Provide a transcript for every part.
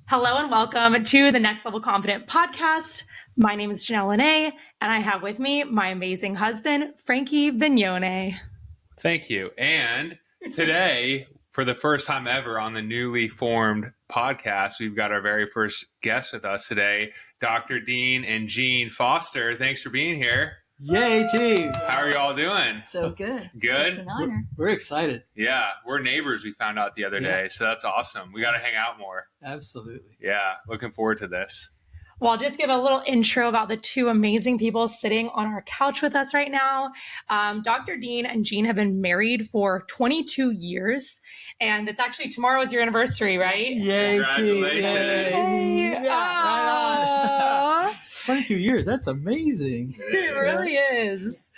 Hello and welcome to the Next Level Confident podcast. My name is Janelle&x, and I have with me my amazing husband, Frankie Vignone. Thank you. And today, for the first time ever on the newly formed podcast, we've got our very first guest with us today, Dr. Dean and Jeanne Foster. Thanks for being here. Yay, team. How are you all doing? So good. Good? It's an honor. We're excited. Yeah, we're neighbors, we found out the other day, so that's awesome. We got to hang out more. Absolutely. Yeah, looking forward to this. Well, I'll just give a little intro about the two amazing people sitting on our couch with us right now. Dr. Dean and Jeanne have been married for 22 years, and it's actually tomorrow is your anniversary, right? Yay, team. Yay. Yay. Right on. 22 years. That's amazing. It really is.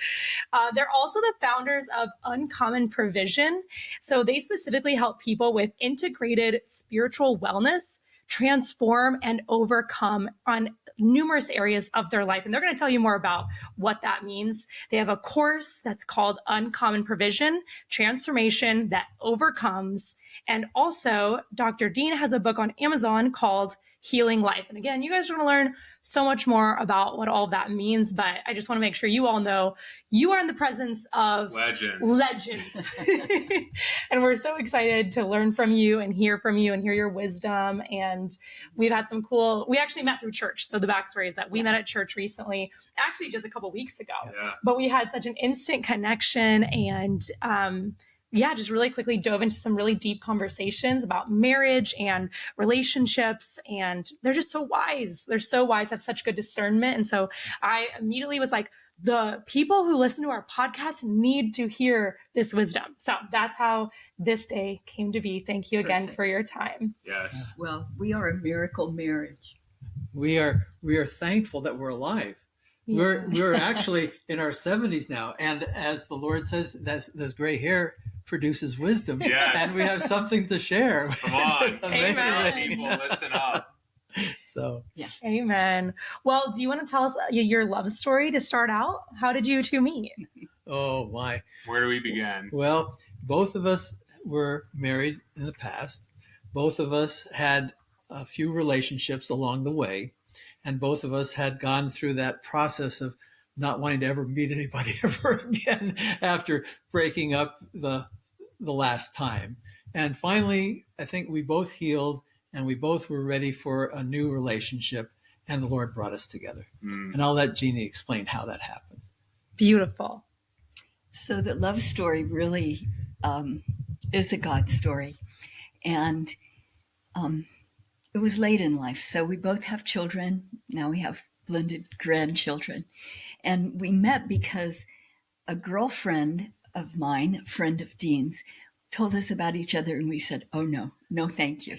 They're also the founders of Uncommon Provision. So they specifically help people with integrated spiritual wellness transform and overcome on numerous areas of their life. And they're going to tell you more about what that means. They have a course that's called Uncommon Provision, Transformation That Overcomes. And also, Dr. Dean has a book on Amazon called Healing Life. And again, you guys are going to learn so much more about what all of that means, but I just want to make sure you all know you are in the presence of legends. And we're so excited to learn from you and hear your wisdom. And we've had some we actually met through church. So the backstory is that we met at church recently, actually just a couple weeks ago, but we had such an instant connection and, just really quickly dove into some really deep conversations about marriage and relationships. And they're just so wise. They're so wise, have such good discernment. And so I immediately was like, the people who listen to our podcast need to hear this wisdom. So that's how this day came to be. Thank you again for your time. Yes. Well, we are a miracle marriage. We are thankful that we're alive. Yeah. We're actually in our 70s now. And as the Lord says, this gray hair produces wisdom. Yes. And we have something to share. Come on. Amen. People, listen up. So, yeah. Amen. Well, do you want to tell us your love story to start out? How did you two meet? Oh, my. Where do we begin? Well, both of us were married in the past. Both of us had a few relationships along the way. And both of us had gone through that process of not wanting to ever meet anybody ever again after breaking up the last time. And finally, I think we both healed and we both were ready for a new relationship, and the Lord brought us together. And I'll let Jeanne explain how that happened. Beautiful. So the love story really is a God story. And it was late in life. So we both have children. Now we have blended grandchildren. And we met because a girlfriend of mine, a friend of Dean's, told us about each other, and we said, oh, no, thank you.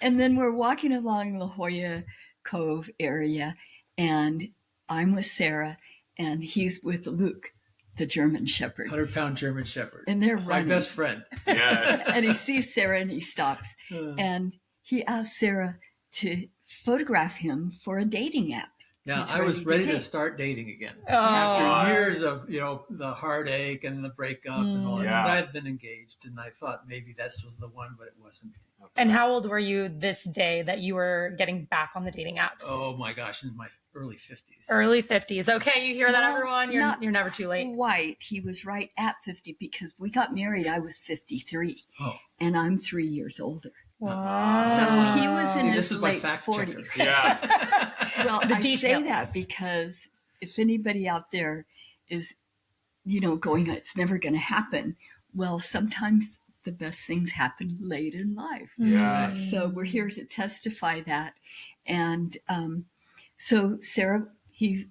And then we're walking along La Jolla Cove area, and I'm with Sarah, and he's with Luke, the German Shepherd. 100-pound German Shepherd. And they're running. My best friend. Yes. And he sees Sarah, and he stops. And he asks Sarah to photograph him for a dating app. Now, I was ready to start dating again. Oh. After years of, the heartache and the breakup and all that. Because I had been engaged, and I thought maybe this was the one, but it wasn't. And how old were you this day that you were getting back on the dating apps? Oh, my gosh, in my early 50s. Early 50s. Okay, you hear that, everyone? You're never too late. Quite. He was right at 50 because we got married. I was 53. Oh. And I'm 3 years older. Wow. So he was in his late 40s. Checker. Yeah. Well, The I details. say that because if anybody out there is, going, it's never going to happen. Well, sometimes the best things happen late in life. Yeah. So we're here to testify that. And so Sarah, he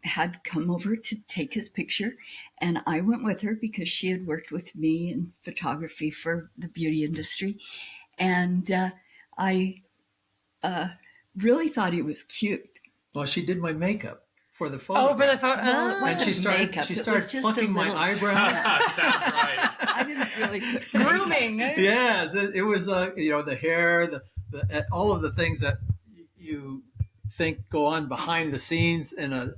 had come over to take his picture, and I went with her because she had worked with me in photography for the beauty industry. And I really thought he was cute. Well, she did my makeup for the photo. Oh, for the photo. Well, it And wasn't she started just plucking a my little- eyebrows. Sounds right. I didn't really put makeup. Grooming. Yes, it was the hair, the all of the things that you think go on behind the scenes in a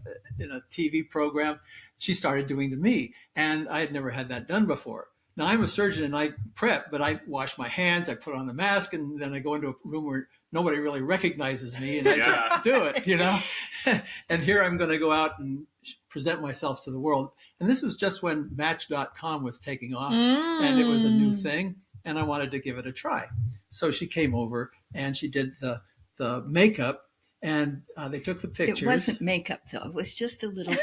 TV program. She started doing to me, and I had never had that done before. Now I'm a surgeon and I prep, but I wash my hands, I put on the mask, and then I go into a room where nobody really recognizes me, and I just do it, you know. And here I'm going to go out and present myself to the world. And this was just when Match.com was taking off, and it was a new thing, and I wanted to give it a try. So she came over and she did the makeup. And they took the pictures. It wasn't makeup, though. It was just a little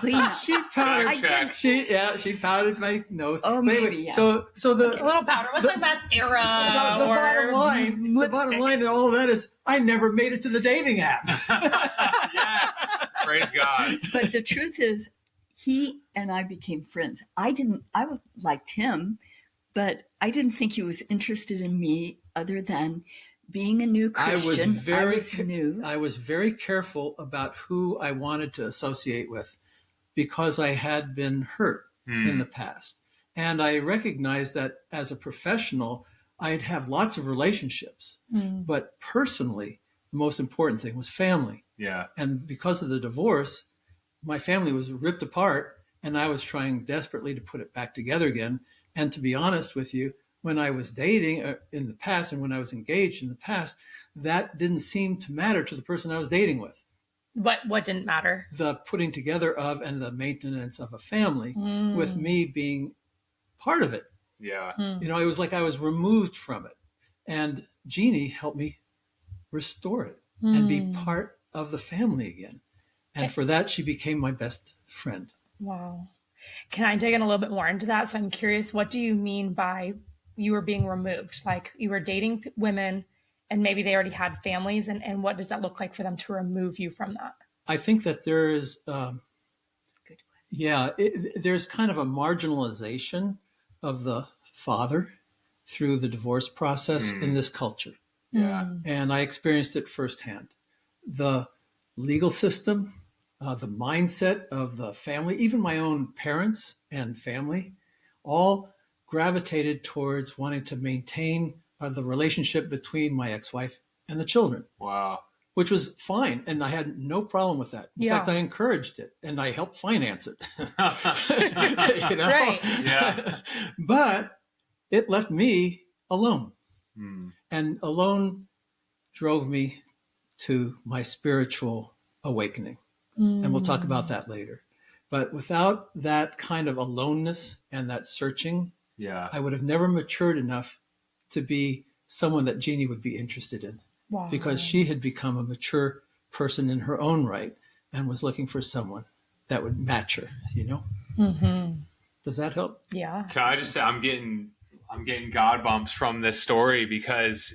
cleanup. She powdered. She powdered my nose. Oh, maybe. Yeah. So the a little powder was like mascara. The bottom line of all of that is I never made it to the dating app. Yes, praise God. But the truth is, he and I became friends. I liked him, but I didn't think he was interested in me other than being a new Christian. I was very careful about who I wanted to associate with because I had been hurt in the past. And I recognized that as a professional, I'd have lots of relationships. But personally, the most important thing was family. Yeah. And because of the divorce, my family was ripped apart, and I was trying desperately to put it back together again. And to be honest with you, when I was dating in the past and when I was engaged in the past, that didn't seem to matter to the person I was dating with. What didn't matter? The putting together of and the maintenance of a family with me being part of it. Yeah. You know, it was like I was removed from it. And Jeanne helped me restore it and be part of the family again. And for that, she became my best friend. Wow. Can I dig in a little bit more into that? So I'm curious, what do you mean by you were being removed? Like you were dating women and maybe they already had families, and what does that look like for them to remove you from that? I think that there is, there's kind of a marginalization of the father through the divorce process in this culture. Yeah. And I experienced it firsthand. The legal system, the mindset of the family, even my own parents and family, all gravitated towards wanting to maintain the relationship between my ex-wife and the children. Wow. Which was fine. And I had no problem with that. In fact, I encouraged it and I helped finance it. You know? Right. Yeah. But it left me alone. And alone drove me to my spiritual awakening. And we'll talk about that later. But without that kind of aloneness and that searching, I would have never matured enough to be someone that Jeanne would be interested in. Wow. Because she had become a mature person in her own right and was looking for someone that would match her, you know? Does that help? Yeah. Can I just say I'm getting God bumps from this story because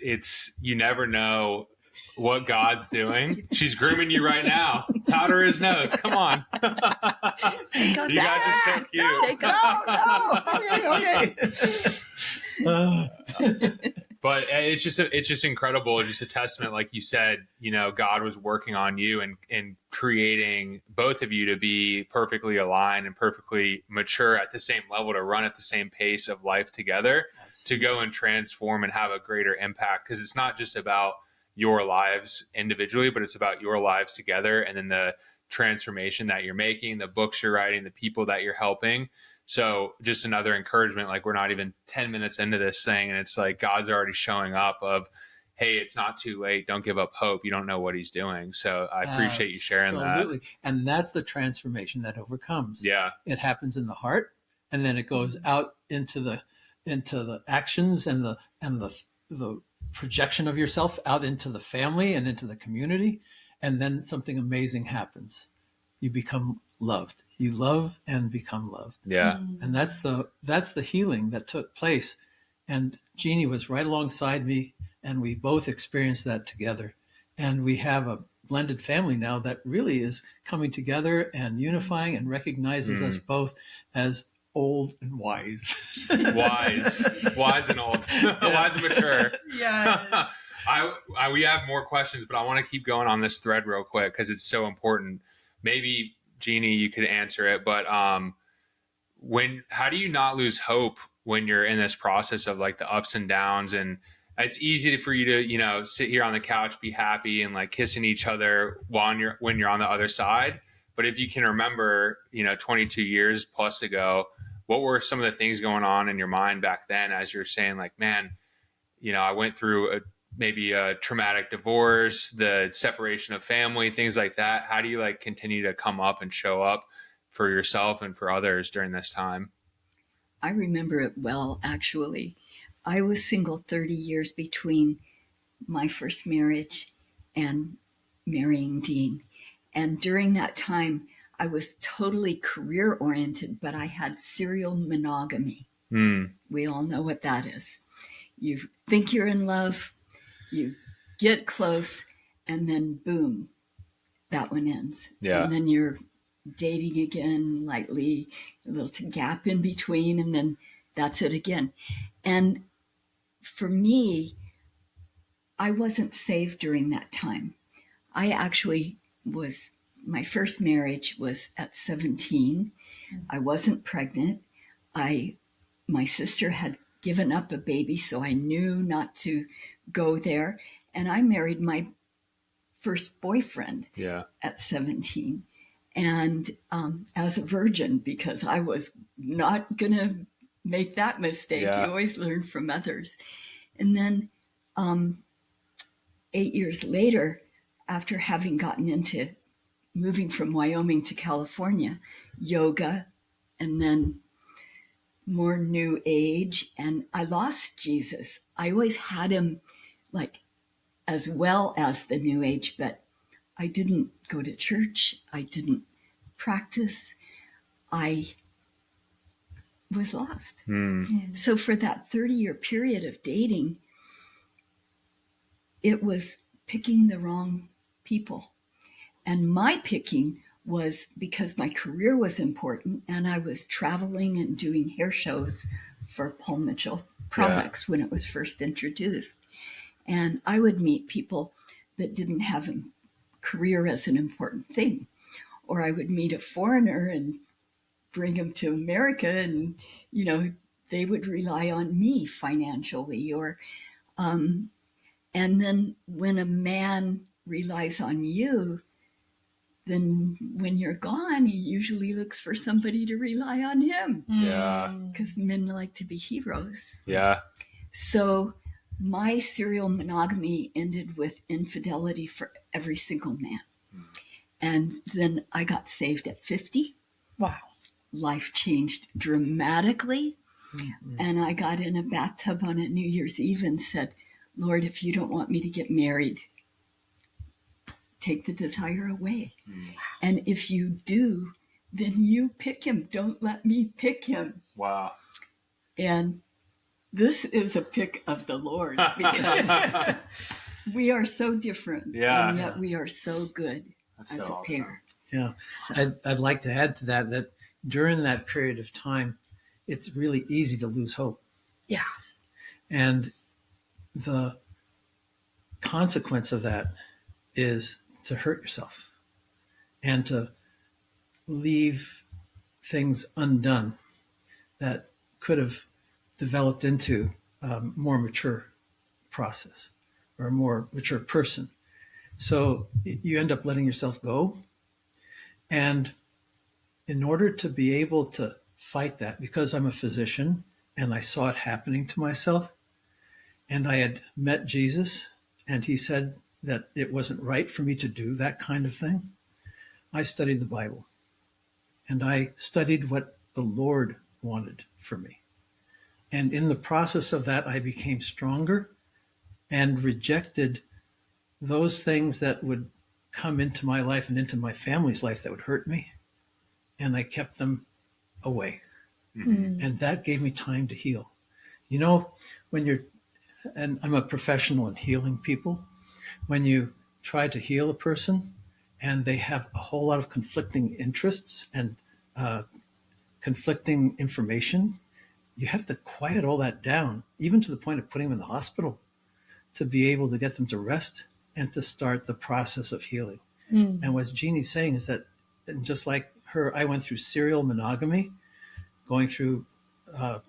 you never know what God's doing. She's grooming you right now. Powder his nose. Come on. You guys are so cute. Okay. But it's just incredible. It's just a testament, like you said, you know, God was working on you and creating both of you to be perfectly aligned and perfectly mature at the same level, to run at the same pace of life together, to go and transform and have a greater impact. Because it's not just about your lives individually, but it's about your lives together, and then the transformation that you're making, the books you're writing, the people that you're helping. So just another encouragement, like we're not even 10 minutes into this thing, and it's like God's already showing up of, hey, it's not too late. Don't give up hope. You don't know what he's doing. So I appreciate you sharing that. Absolutely. And that's the transformation that overcomes. Yeah. It happens in the heart, and then it goes out into the actions and the projection of yourself out into the family and into the community. And then something amazing happens. You become loved. You love and become loved. Yeah. And that's the healing that took place. And Jeanne was right alongside me, and we both experienced that together. And we have a blended family now that really is coming together and unifying and recognizes us both as old and wise. wise and old. Wise and mature. Yeah. We have more questions, but I want to keep going on this thread real quick because it's so important. Maybe Jeanne, you could answer it, but how do you not lose hope when you're in this process of like the ups and downs? And it's easy for you to, you know, sit here on the couch, be happy and like kissing each other when you're on the other side. But if you can remember, you know, 22 years plus ago, what were some of the things going on in your mind back then as you're saying, like, man, I went through maybe a traumatic divorce, the separation of family, things like that. How do you like continue to come up and show up for yourself and for others during this time? I remember it well, actually. I was single 30 years between my first marriage and marrying Dean. And during that time, I was totally career oriented, but I had serial monogamy. We all know what that is. You think you're in love, you get close, and then boom, that one ends. Yeah. And then you're dating again lightly, a little gap in between, and then that's it again. And for me, I wasn't saved during that time. I actually my first marriage was at 17. I wasn't pregnant. My sister had given up a baby, so I knew not to go there. And I married my first boyfriend at 17. And as a virgin, because I was not going to make that mistake. You always learn from others. And then 8 years later, after having gotten into moving from Wyoming to California, yoga, and then more new age, and I lost Jesus. I always had him like as well as the new age, but I didn't go to church. I didn't practice. I was lost. So for that 30-year period of dating, it was picking the wrong people. And my picking was because my career was important and I was traveling and doing hair shows for Paul Mitchell products when it was first introduced. And I would meet people that didn't have a career as an important thing. Or I would meet a foreigner and bring him to America and, they would rely on me financially. Or, and then when a man relies on you, then when you're gone, he usually looks for somebody to rely on him. Yeah. Because men like to be heroes. Yeah. So my serial monogamy ended with infidelity for every single man. And then I got saved at 50. Wow. Life changed dramatically. And I got in a bathtub on a New Year's Eve and said, Lord, if you don't want me to get married, take the desire away. And if you do, then you pick him. Don't let me pick him. Wow. And this is a pick of the Lord because we are so different. And yet we are so good. That's as so a pair. Yeah. So. I'd like to add to that during that period of time, it's really easy to lose hope. Yes. And the consequence of that is to hurt yourself and to leave things undone that could have developed into a more mature process or a more mature person. So you end up letting yourself go. And in order to be able to fight that, because I'm a physician and I saw it happening to myself, and I had met Jesus and he said that it wasn't right for me to do that kind of thing, I studied the Bible and I studied what the Lord wanted for me. And in the process of that, I became stronger and rejected those things that would come into my life and into my family's life that would hurt me. And I kept them away. And that gave me time to heal. And I'm a professional in healing people. When you try to heal a person and they have a whole lot of conflicting interests and conflicting information, you have to quiet all that down, even to the point of putting them in the hospital, to be able to get them to rest and to start the process of healing. And what Jeannie's saying is that, just like her, I went through serial monogamy, going through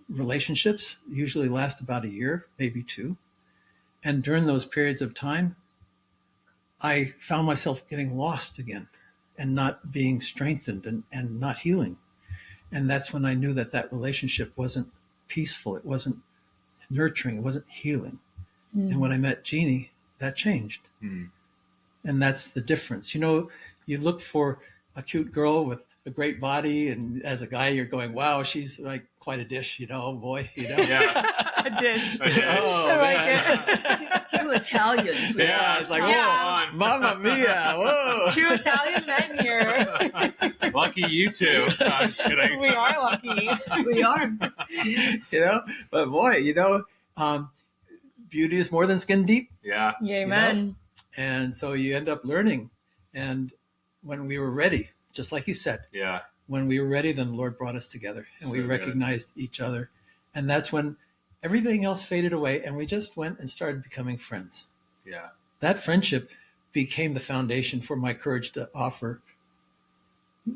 relationships, usually last about a year, maybe two. And during those periods of time, I found myself getting lost again and not being strengthened and not healing. And that's when I knew that that relationship wasn't peaceful. It wasn't nurturing. It wasn't healing. And when I met Jeannie, that changed. And that's the difference. You know, you look for a cute girl with a great body, and as a guy, you're going, wow, she's like quite a dish, you know, boy, you know. Yeah. A dish. A dish. Oh, I man. like Two Italians. Yeah, It's like, Yeah. whoa, Mamma Mia, whoa. Two Italian men here. Lucky you two. I'm just kidding. We are lucky. We are. You know, but boy, you know, beauty is more than skin deep. Yeah. Amen. And so you end up learning. And when we were ready, just like you said, Yeah. when we were ready, then the Lord brought us together and we So good. recognized each other. And that's when everything else faded away and we just went and started becoming friends. Yeah. That friendship became the foundation for my courage to offer,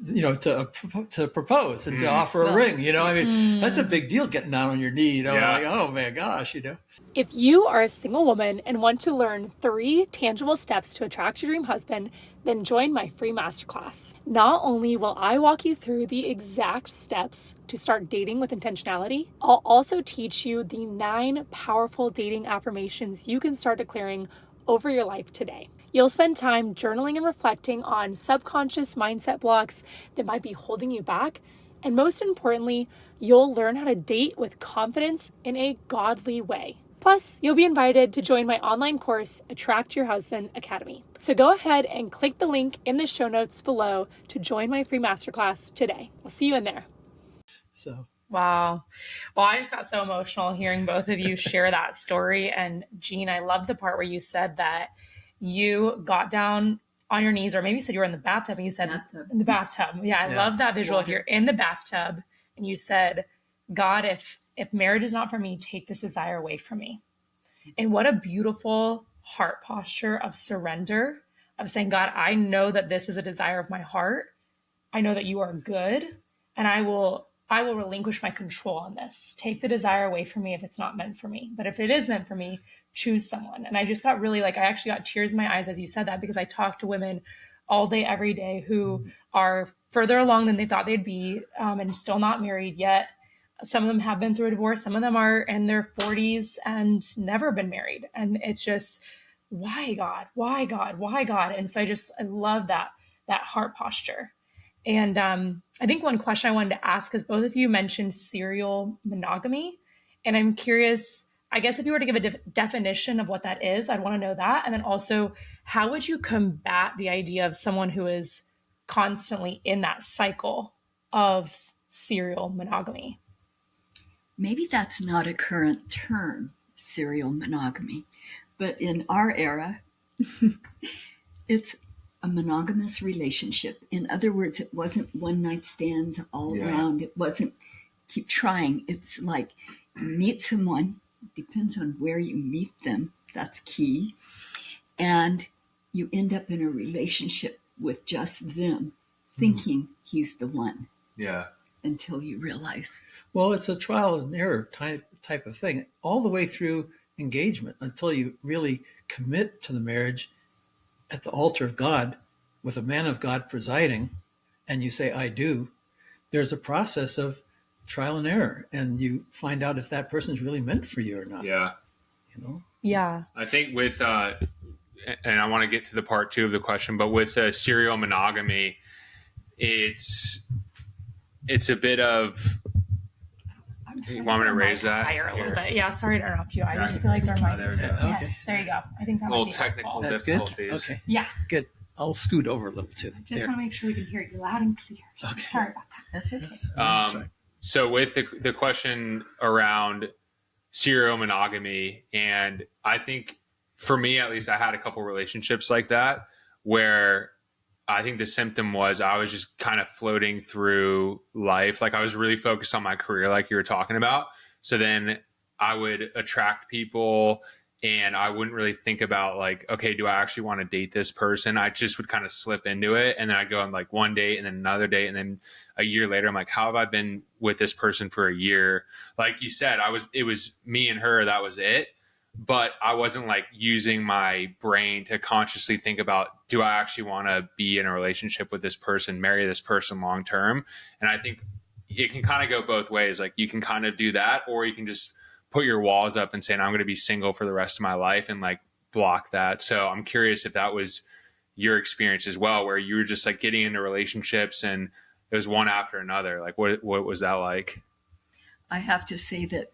you know, to propose and to offer a Well, ring. You know, I mean, that's a big deal, getting down on your knee, you know, Yeah. like, oh my gosh, you know. If you are a single woman and want to learn 3 tangible steps to attract your dream husband, then join my free masterclass. Not only will I walk you through the exact steps to start dating with intentionality, I'll also teach you the 9 powerful dating affirmations you can start declaring over your life today. You'll spend time journaling and reflecting on subconscious mindset blocks that might be holding you back. And most importantly, you'll learn how to date with confidence in a godly way. Plus, you'll be invited to join my online course, Attract Your Husband Academy. So go ahead and click the link in the show notes below to join my free masterclass today. I'll see you in there. So, Wow. Well, I just got so emotional hearing both of you share that story. And Jeanne, I love the part where you said that you got down on your knees, or maybe you said you were in the bathtub and you said Bathtub. in the bathtub. Yeah, I Yeah. love that visual. If you're in the bathtub and you said, God, if marriage is not for me, take this desire away from me. And what a beautiful heart posture of surrender, of saying, God, I know that this is a desire of my heart. I know that you are good, and I will relinquish my control on this. Take the desire away from me if it's not meant for me. But if it is meant for me, choose someone. And I just got really I actually got tears in my eyes as you said that, because I talk to women all day, every day who are further along than they thought they'd be, and still not married yet. Some of them have been through a divorce. Some of them are in their 40s and never been married. And it's just, why God? Why God? Why God? And so I love that heart posture. And I think one question I wanted to ask is, both of you mentioned serial monogamy. And I'm curious, I guess if you were to give a definition of what that is, I'd want to know that. And then also, how would you combat the idea of someone who is constantly in that cycle of serial monogamy? Maybe that's not a current term, serial monogamy, but in our era, it's a monogamous relationship. In other words, it wasn't one night stands all around. It wasn't keep trying. It's like you meet someone, depends on where you meet them. That's key. And you end up in a relationship with just them, thinking he's the one. Yeah. Until you realize. well, it's a trial and error type of thing, all the way through engagement until you really commit to the marriage at the altar of God with a man of God presiding, and you say, I do. There's a process of trial and error, and you find out if that person's really meant for you or not. Yeah. You know? Yeah. I think with, and I want to get to the part 2 of the question, but with serial monogamy, it's a bit of, you want me to raise that? Higher a little Here. bit. Yeah, sorry to interrupt you. I Yeah. just feel like there might There we go. Okay. Yes, there you go. I think that Little might be technical helpful. That's good. difficulties. Okay, Yeah, good. I'll scoot over a little too. just There. want to make sure we can hear you loud and clear. So Okay. sorry about that. That's okay. That's right. So with the question around serial monogamy, and I think for me at least, I had a couple relationships like that where I think the symptom was I was just kind of floating through life. Like I was really focused on my career, like you were talking about. So then I would attract people and I wouldn't really think about like, okay, do I actually want to date this person? I just would kind of slip into it. And then I'd go on like one date and then another date. And then a year later, I'm like, how have I been with this person for a year? Like you said, it was me and her, that was it. But I wasn't like using my brain to consciously think about, do I actually want to be in a relationship with this person, marry this person long term? And I think it can kind of go both ways. Like you can kind of do that, or you can just put your walls up and say, I'm going to be single for the rest of my life, and like block that. So I'm curious if that was your experience as well, where you were just like getting into relationships and it was one after another. Like what was that like? I have to say that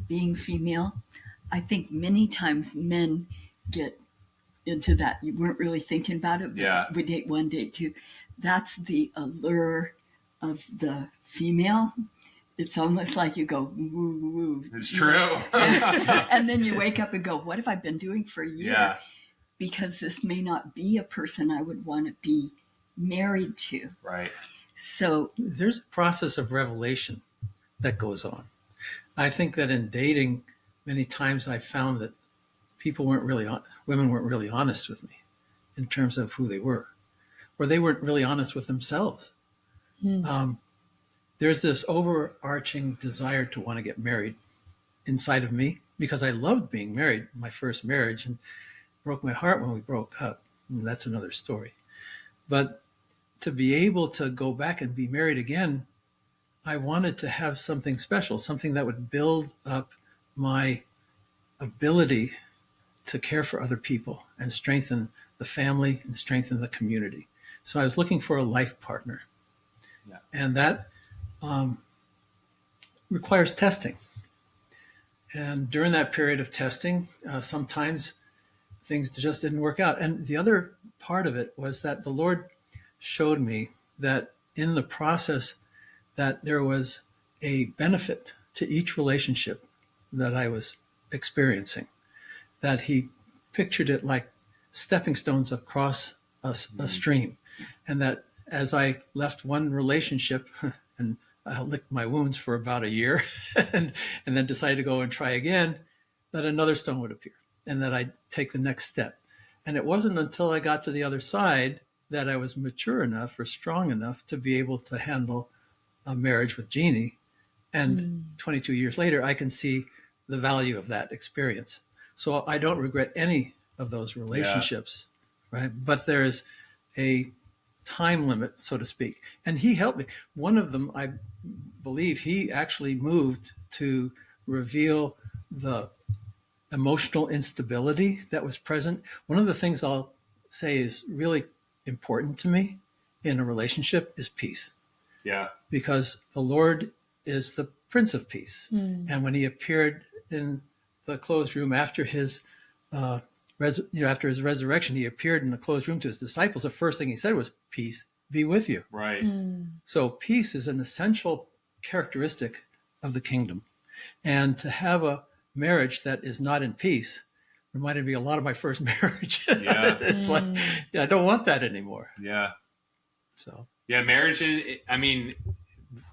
being female, I think many times men get into that. You weren't really thinking about it. But Yeah. we date one, date two. That's the allure of the female. It's almost like you go, woo, woo. It's true. And then you wake up and go, what have I been doing for a year? Yeah. Because this may not be a person I would want to be married to. Right. So There's a process of revelation that goes on. I think that in dating, many times I found that women weren't really honest with me in terms of who they were, or they weren't really honest with themselves. There's this overarching desire to want to get married inside of me, because I loved being married, my first marriage, and broke my heart when we broke up. And that's another story. But to be able to go back and be married again, I wanted to have something special, something that would build up my ability to care for other people and strengthen the family and strengthen the community. So I was looking for a life partner. Yeah. And that requires testing. And during that period of testing, sometimes things just didn't work out. And the other part of it was that the Lord showed me that in the process that there was a benefit to each relationship that I was experiencing, that he pictured it like stepping stones across a stream. And that as I left one relationship and I licked my wounds for about a year and then decided to go and try again, that another stone would appear and that I'd take the next step. And it wasn't until I got to the other side that I was mature enough or strong enough to be able to handle a marriage with Jeanne. And 22 years later, I can see the value of that experience. So I don't regret any of those relationships, right? But there's a time limit, so to speak. And he helped me. One of them, I believe he actually moved to reveal the emotional instability that was present. One of the things I'll say is really important to me in a relationship is peace. Yeah. Because the Lord is the Prince of Peace. And when he appeared in the closed room after his after his resurrection, he appeared in the closed room to his disciples. The first thing he said was, peace be with you. Right. So peace is an essential characteristic of the kingdom. And to have a marriage that is not in peace reminded me a lot of my first marriage. Yeah. It's like, I don't want that anymore. Yeah. So. Yeah, marriage is, I mean,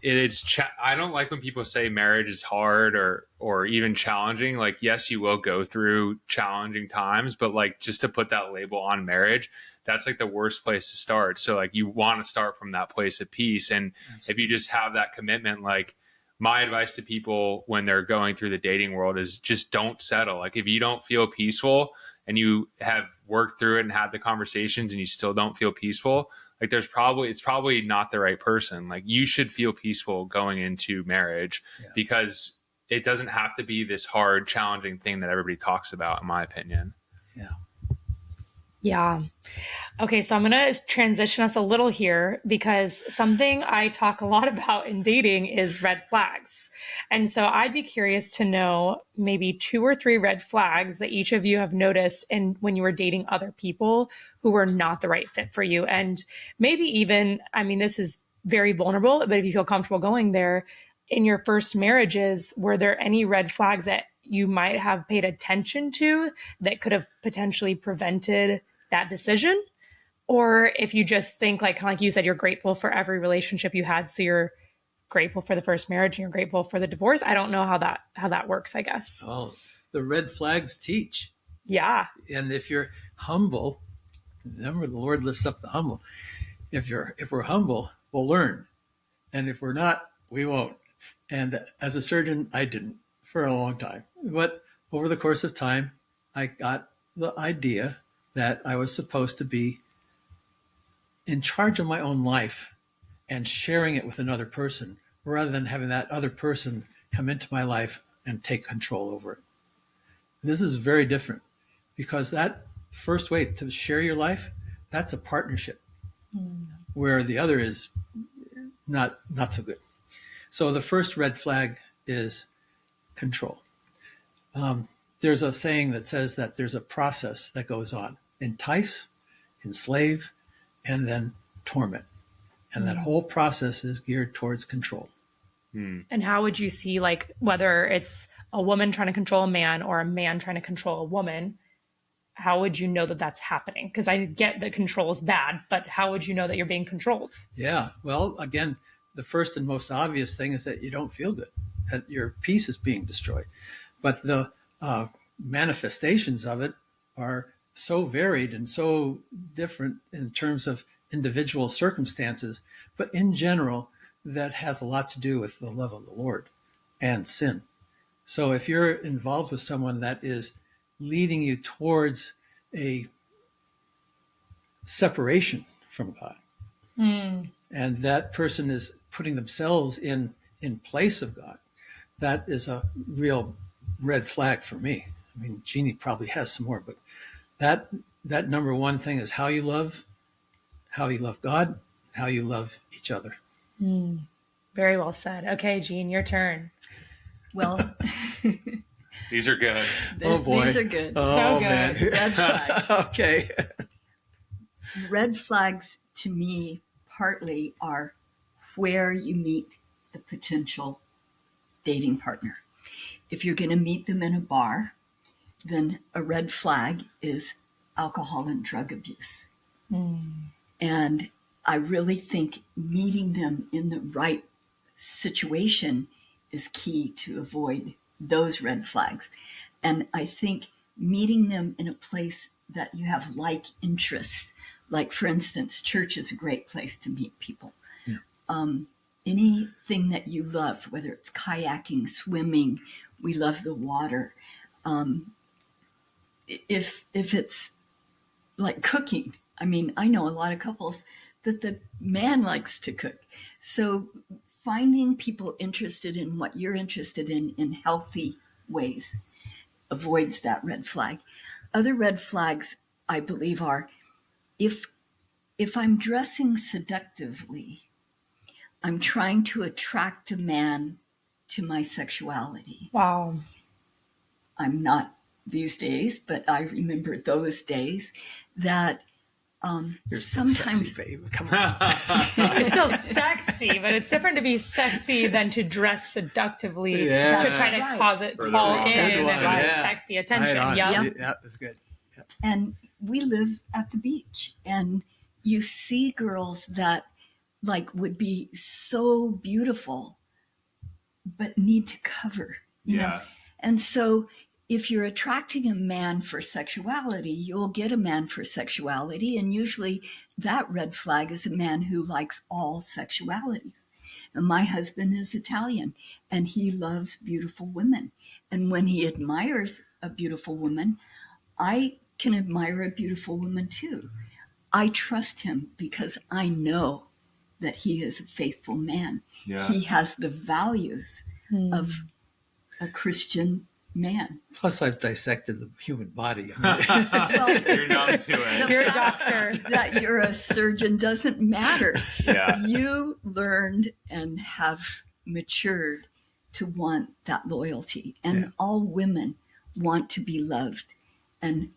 I don't like when people say marriage is hard or even challenging. Like, yes, you will go through challenging times, but like just to put that label on marriage, that's like the worst place to start. So like you want to start from that place of peace. And if you just have that commitment, like my advice to people when they're going through the dating world is just don't settle. Like if you don't feel peaceful and you have worked through it and had the conversations and you still don't feel peaceful, like it's probably not the right person. Like you should feel peaceful going into marriage because it doesn't have to be this hard, challenging thing that everybody talks about, in my opinion. Yeah. Yeah. Okay, so I'm going to transition us a little here because something I talk a lot about in dating is red flags. And so I'd be curious to know maybe 2 or 3 red flags that each of you have noticed when you were dating other people who were not the right fit for you. And maybe even, I mean, this is very vulnerable, but if you feel comfortable going there, in your first marriages, were there any red flags that you might have paid attention to that could have potentially prevented that decision? Or if you just think like you said, you're grateful for every relationship you had. So you're grateful for the first marriage and you're grateful for the divorce. I don't know how that works, I guess. Oh, the red flags teach. Yeah. And if you're humble, remember the Lord lifts up the humble. If we're humble, we'll learn. And if we're not, we won't. And as a surgeon, I didn't for a long time. But over the course of time, I got the idea that I was supposed to be in charge of my own life and sharing it with another person rather than having that other person come into my life and take control over it. This is very different, because that first way to share your life, that's a partnership, where the other is not so good. So the first red flag is control. There's a saying that says that there's a process that goes on: entice, enslave, and then torment. And that whole process is geared towards control. And how would you see, like, whether it's a woman trying to control a man or a man trying to control a woman, how would you know that that's happening? Because I get that control is bad, but how would you know that you're being controlled? Yeah. Well, again, the first and most obvious thing is that you don't feel good, that your peace is being destroyed. But the manifestations of it are so varied and so different in terms of individual circumstances. But in general, that has a lot to do with the love of the Lord and sin. So if you're involved with someone that is leading you towards a separation from God, and that person is putting themselves in place of God, that is a real red flag for me. I mean, Jeannie probably has some more, but that number one thing is how you love God, how you love each other. Very well said. Okay, Jeanne, your turn. Well, These are good. Oh boy. These are good. Oh So good. man. Red flags. Okay. Red flags to me partly are where you meet the potential dating partner. If you're going to meet them in a bar, then a red flag is alcohol and drug abuse. And I really think meeting them in the right situation is key to avoid those red flags. And I think meeting them in a place that you have like interests, like, for instance, church is a great place to meet people. Yeah. Anything that you love, whether it's kayaking, swimming, we love the water. If it's like cooking, I mean, I know a lot of couples that the man likes to cook. So finding people interested in what you're interested in healthy ways avoids that red flag. Other red flags, I believe, are if I'm dressing seductively, I'm trying to attract a man to my sexuality. Wow. I'm not these days, but I remember those days that You're still sometimes sexy, babe. Come on. You're still sexy, but it's different to be sexy than to dress seductively Yeah. to try to Right. call in Good and one, like yeah. sexy attention. Right on. Yep. Yeah, that's good. Yep. And we live at the beach, and you see girls that like would be so beautiful but need to cover, you know. And so if you're attracting a man for sexuality, you'll get a man for sexuality, and usually that red flag is a man who likes all sexualities. And my husband is Italian, and he loves beautiful women. And when he admires a beautiful woman, I can admire a beautiful woman too. I trust him because I know that he is a faithful man. Yeah. He has the values of a Christian man. Plus, I've dissected the human body. I mean, You're numb to it. You're a doctor. That you're a surgeon doesn't matter. Yeah. You learned and have matured to want that loyalty. And Yeah. all women want to be loved and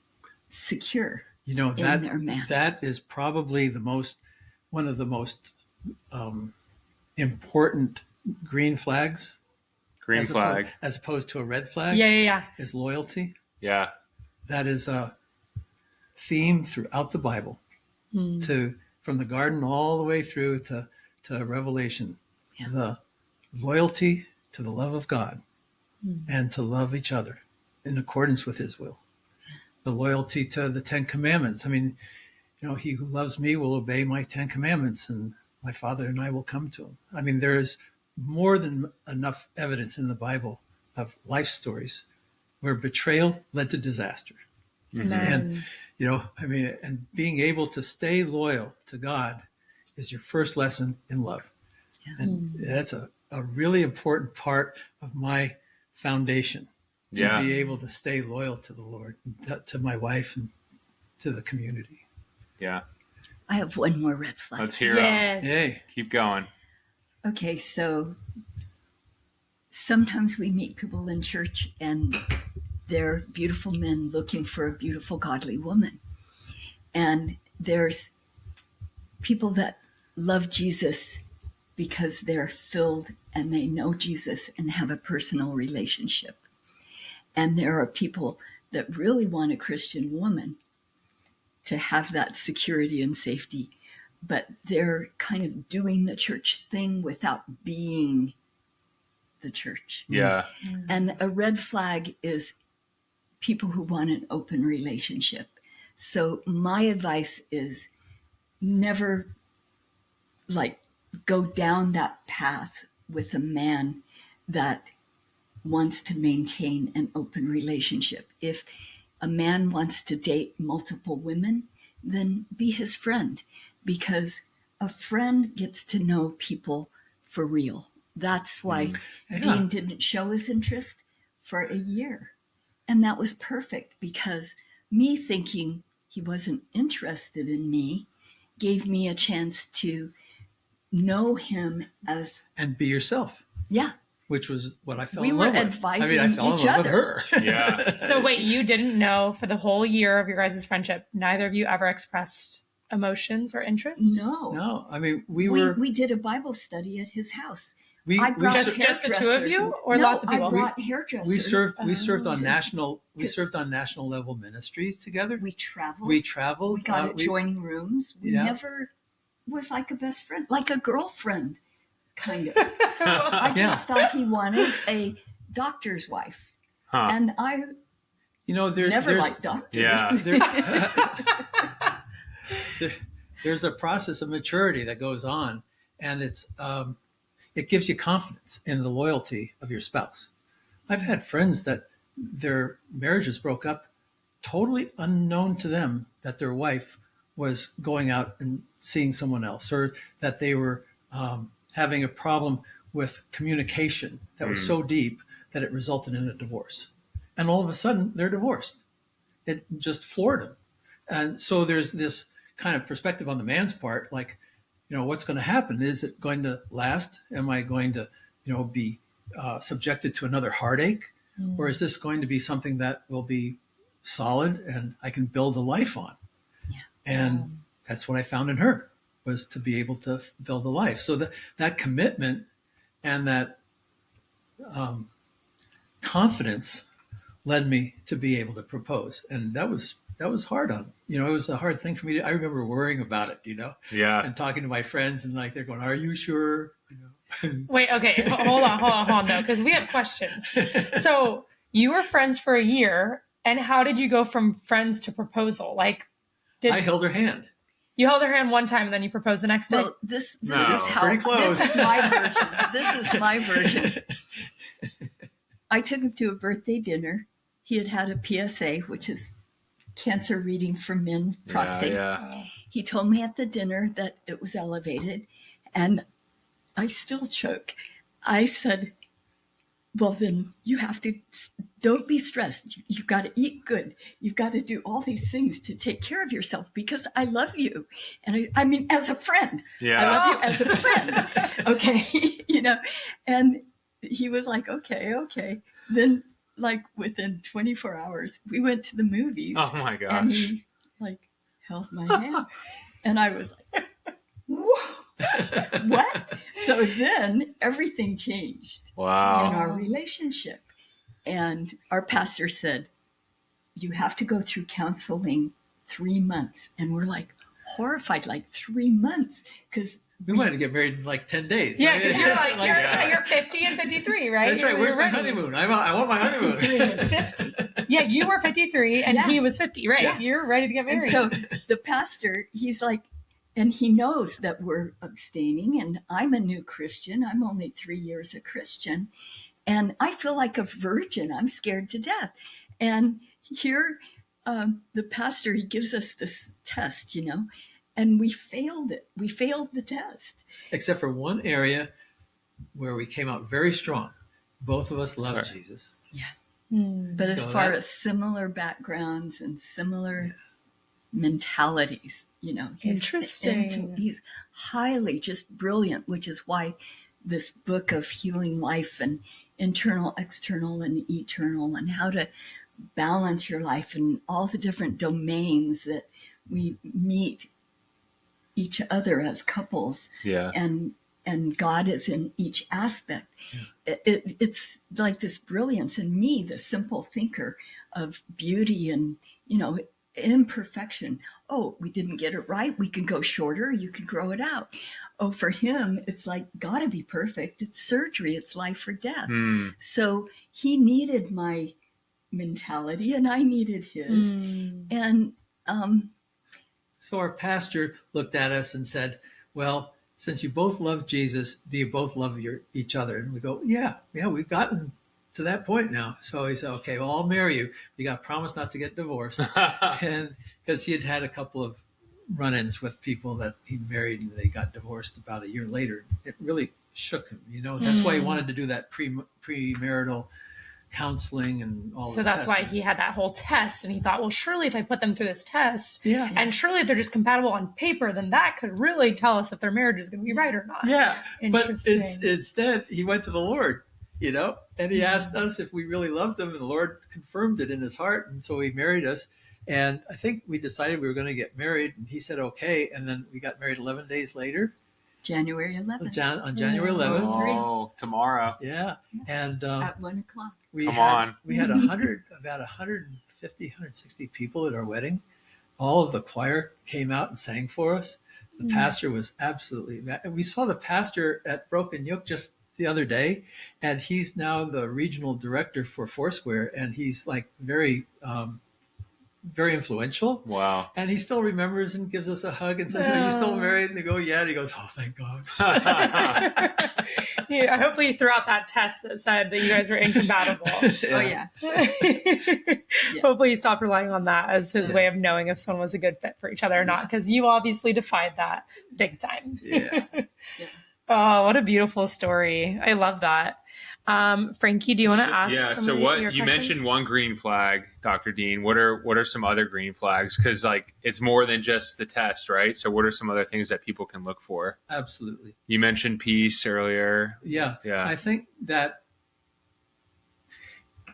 secure you know, in their man. that is probably one of the most important green flags. Green flag. As opposed to a red flag. Yeah. Is loyalty. Yeah. That is a theme throughout the Bible, from the garden all the way through to Revelation. Yeah. The loyalty to the love of God and to love each other in accordance with his will. The loyalty to the 10 Commandments. I mean, you know, he who loves me will obey my 10 Commandments, and my Father and I will come to him. I mean, there is more than enough evidence in the Bible of life stories where betrayal led to disaster. And, you know, I mean, and being able to stay loyal to God is your first lesson in love. And that's a a really important part of my foundation to Yeah. be able to stay loyal to the Lord, to my wife, and to the community. Yeah. I have one more red flag. Let's hear 'em. Yes. Yay. Keep going. Okay, so sometimes we meet people in church and they're beautiful men looking for a beautiful, godly woman. And there's people that love Jesus because they're filled and they know Jesus and have a personal relationship. And there are people that really want a Christian woman to have that security and safety, but they're kind of doing the church thing without being the church. Yeah. And a red flag is people who want an open relationship. So my advice is never like go down that path with a man that wants to maintain an open relationship. If a man wants to date multiple women, then be his friend, because a friend gets to know people for real. That's why Yeah. Dean didn't show his interest for a year. And that was perfect, because me thinking he wasn't interested in me gave me a chance to know him as, And be yourself, yeah, which was what I fell we in were love with. advising I fell in each love with other. her. Yeah. So wait, you didn't know for the whole year of your guys' friendship, neither of you ever expressed emotions or interest? No. No, I mean, We did a Bible study at his house. we I brought ser- Just the two of you, or No, lots of people? I brought hairdressers. we served Oh. on national level ministries together. We traveled. We traveled. We got adjoining rooms. We Yeah. never was like a best friend, like a girlfriend, kind of. I just Yeah. thought he wanted a doctor's wife. Huh. And I never there's, liked doctors. Yeah. there's a process of maturity that goes on, and it gives you confidence in the loyalty of your spouse. I've had friends that their marriages broke up totally unknown to them that their wife was going out and seeing someone else, or that they were having a problem with communication that was so deep that it resulted in a divorce. And all of a sudden, they're divorced. It just floored them. And so there's this kind of perspective on the man's part, like, what's going to happen? Is it going to last? Am I going to, be subjected to another heartache? Or is this going to be something that will be solid and I can build a life on? Yeah. And that's what I found in her, was to be able to build a life. So that commitment and that confidence led me to be able to propose. And that was hard on, it was a hard thing for me I remember worrying about it, Yeah. and talking to my friends and they're going, are you sure? Wait, okay, hold on though, because we have questions. So you were friends for a year, and how did you go from friends to proposal? Like, I held her hand. You held her hand one time and then you proposed the next day? Well, this No, is how pretty close. This is my version. This is my version. I took him to a birthday dinner. He had a PSA, which is cancer reading for men's prostate. Yeah. He told me at the dinner that it was elevated, and I still choke. I said, well, then you have to, don't be stressed. You've got to eat good. You've got to do all these things to take care of yourself, because I love you. And I mean, as a friend, Yeah. I love you as a friend. Okay. And he was like, okay. Then like within 24 hours, we went to the movies. Oh my And gosh. he like held my hand. And I was like, whoa, what? So then everything changed in Wow. our relationship. And our pastor said, you have to go through counseling 3 months. And we're like horrified, like 3 months. Because We wanted to get married in like 10 days. Yeah, because you're like, yeah. you're 50 and 53, right? That's right. You're Where's my ready. honeymoon? I want my honeymoon. 50. Yeah, you were 53 and Yeah. he was 50, right? Yeah. You're ready to get And married. so the pastor, he's like, and he knows that we're abstaining, and I'm a new Christian. I'm only 3 years a Christian. And I feel like a virgin. I'm scared to death. And here, the pastor, he gives us this test, and we failed it. We failed the test. Except for one area where we came out very strong. Both of us love Jesus. Yeah. Hmm. But as So far that- as similar backgrounds and similar mentalities, Interesting. He's highly just brilliant, which is why this book of healing life and internal, external, and eternal, and how to balance your life and all the different domains that we meet each other as couples. Yeah. And God is in each aspect. It's like this brilliance in me, the simple thinker, of beauty and, imperfection. Oh, we didn't get it right. We can go shorter. You can grow it out. Oh, for him, it's like, gotta be perfect. It's surgery. It's life or death. So he needed my mentality and I needed his. And, So our pastor looked at us and said, well, since you both love Jesus, do you both love each other? And we go, yeah, we've gotten to that point now. So he said, okay, well, I'll marry you. You got to promise not to get divorced. And because he had had a couple of run-ins with people that he married and they got divorced about a year later. It really shook him, That's why he wanted to do that premarital counseling and all So that's why he had that whole test, and he thought, well, surely if I put them through this test, and surely if they're just compatible on paper, then that could really tell us if their marriage is going to be right or not. Yeah, but Interesting. instead he went to the Lord, and he asked us if we really loved him, and the Lord confirmed it in his heart, and so he married us. And I think we decided we were going to get married, and he said okay, and then we got married 11 days later. January 11th. On January 11th. Oh, tomorrow. Yeah, and at 1:00. we Come had about 150, 160 people at our wedding. All of the choir came out and sang for us. The pastor was absolutely mad. We saw the pastor at Broken Yoke just the other day, and he's now the regional director for Foursquare, and he's like very influential. Wow. And he still remembers and gives us a hug and says, are you still married? And they go, yeah. And he goes, oh, thank God. Yeah, hopefully he threw out that test that said that you guys were incompatible. Oh, yeah. Hopefully he stopped relying on that as his way of knowing if someone was a good fit for each other or not, because you obviously defied that big time. Yeah. Oh, what a beautiful story. I love that. Frankie, do you want to ask? Yeah. some So of what your you questions? mentioned one green flag, Dr. Dean. What are some other green flags? Because it's more than just the test, right? So what are some other things that people can look for? Absolutely. You mentioned peace earlier. Yeah. Yeah. I think that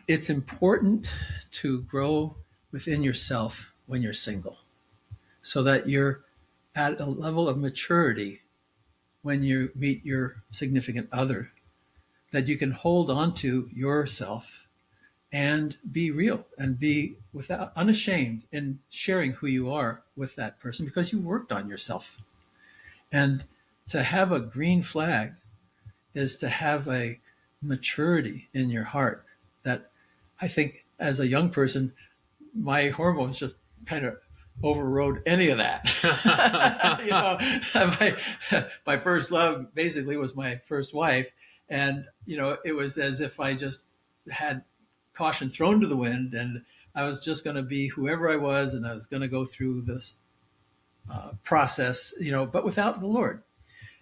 it's important to grow within yourself when you're single, so that you're at a level of maturity when you meet your significant other, that you can hold on to yourself and be real and be unashamed in sharing who you are with that person, because you worked on yourself. And to have a green flag is to have a maturity in your heart that, I think as a young person, my hormones just kind of overrode any of that. My first love basically was my first wife. And, it was as if I just had caution thrown to the wind, and I was just going to be whoever I was, and I was going to go through this process, but without the Lord.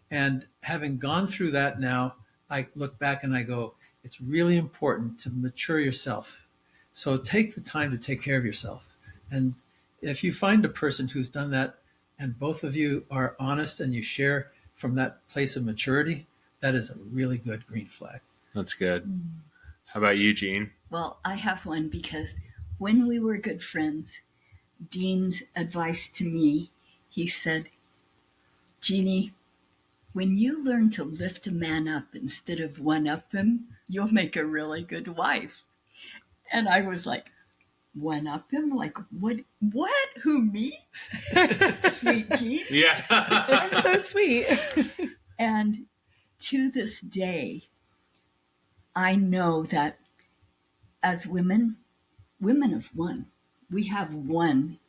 And having gone through that now, I look back and I go, it's really important to mature yourself. So take the time to take care of yourself. And if you find a person who's done that, and both of you are honest and you share from that place of maturity, that is a really good green flag. That's good. How about you, Jeanne? Well, I have one, because when we were good friends, Dean's advice to me, he said, Jeannie, when you learn to lift a man up instead of one-up him, you'll make a really good wife. And I was like, one-up him? Like, what? Who, me? Sweet Jeanne. Yeah. I'm so sweet. And to this day, I know that as women of one, we have one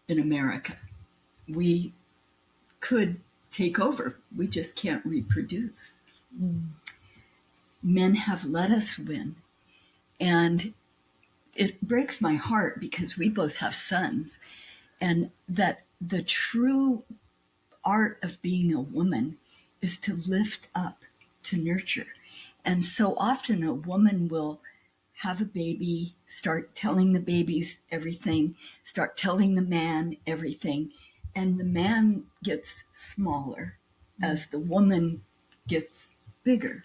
in America. We could take over. We just can't reproduce. Men have let us win. And it breaks my heart, because we both have sons, and that the true art of being a woman is to lift up to nurture. And so often a woman will have a baby, start telling the babies everything, start telling the man everything, and the man gets smaller as the woman gets bigger.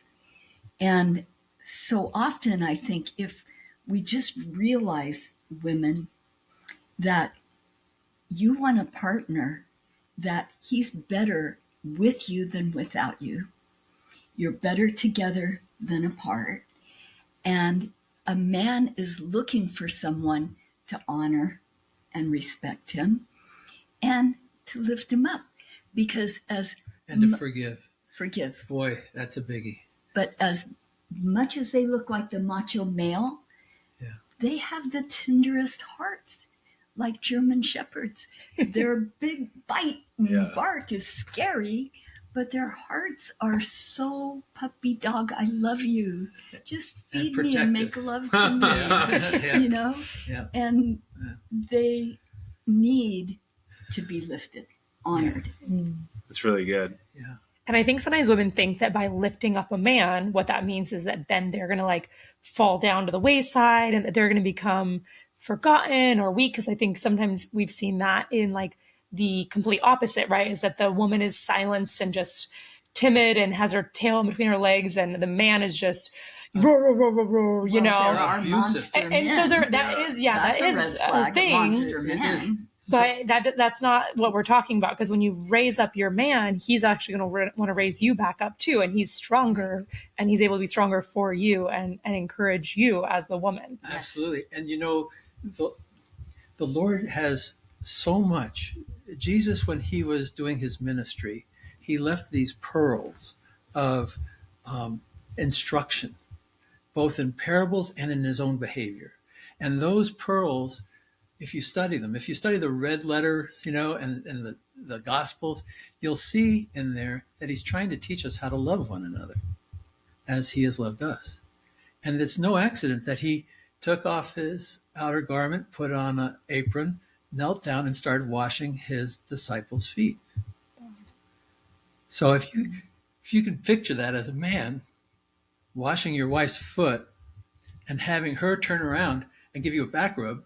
And so often I think if we just realize, women, that you want a partner that he's better with you than without you. You're better together than apart. And a man is looking for someone to honor and respect him and to lift him up. Because And to forgive. Forgive. Boy, that's a biggie. But as much as they look like the macho male, Yeah. they have the tenderest hearts, like German shepherds. Their big bite and bark is scary, but their hearts are so puppy dog, I love you. Just feed me and make love to me, Yeah. you know? Yeah. And they need to be lifted, honored. It's really good. Yeah. And I think sometimes women think that by lifting up a man, what that means is that then they're going to like fall down to the wayside and that they're going to become forgotten or weak. Because I think sometimes we've seen that in like the complete opposite, right? Is that the woman is silenced and just timid and has her tail in between her legs, and the man is just roar, roar, roar, roar, roar, you know. There are monster And so men. that is That's that a is red a flag, thing. monster man. But that's not what we're talking about, because when you raise up your man, he's actually going to want to raise you back up too, and he's stronger, and he's able to be stronger for you and encourage you as the woman. Absolutely. And you know, the Lord has so much. Jesus, when he was doing his ministry, he left these pearls of instruction, both in parables and in his own behavior. And those pearls, if you study them, if you study the red letters, you know, and the Gospels, you'll see in there that he's trying to teach us how to love one another as he has loved us. And it's no accident that he took off his outer garment, put on an apron, knelt down and started washing his disciples' feet. So if you can picture that as a man, washing your wife's foot and having her turn around and give you a back rub,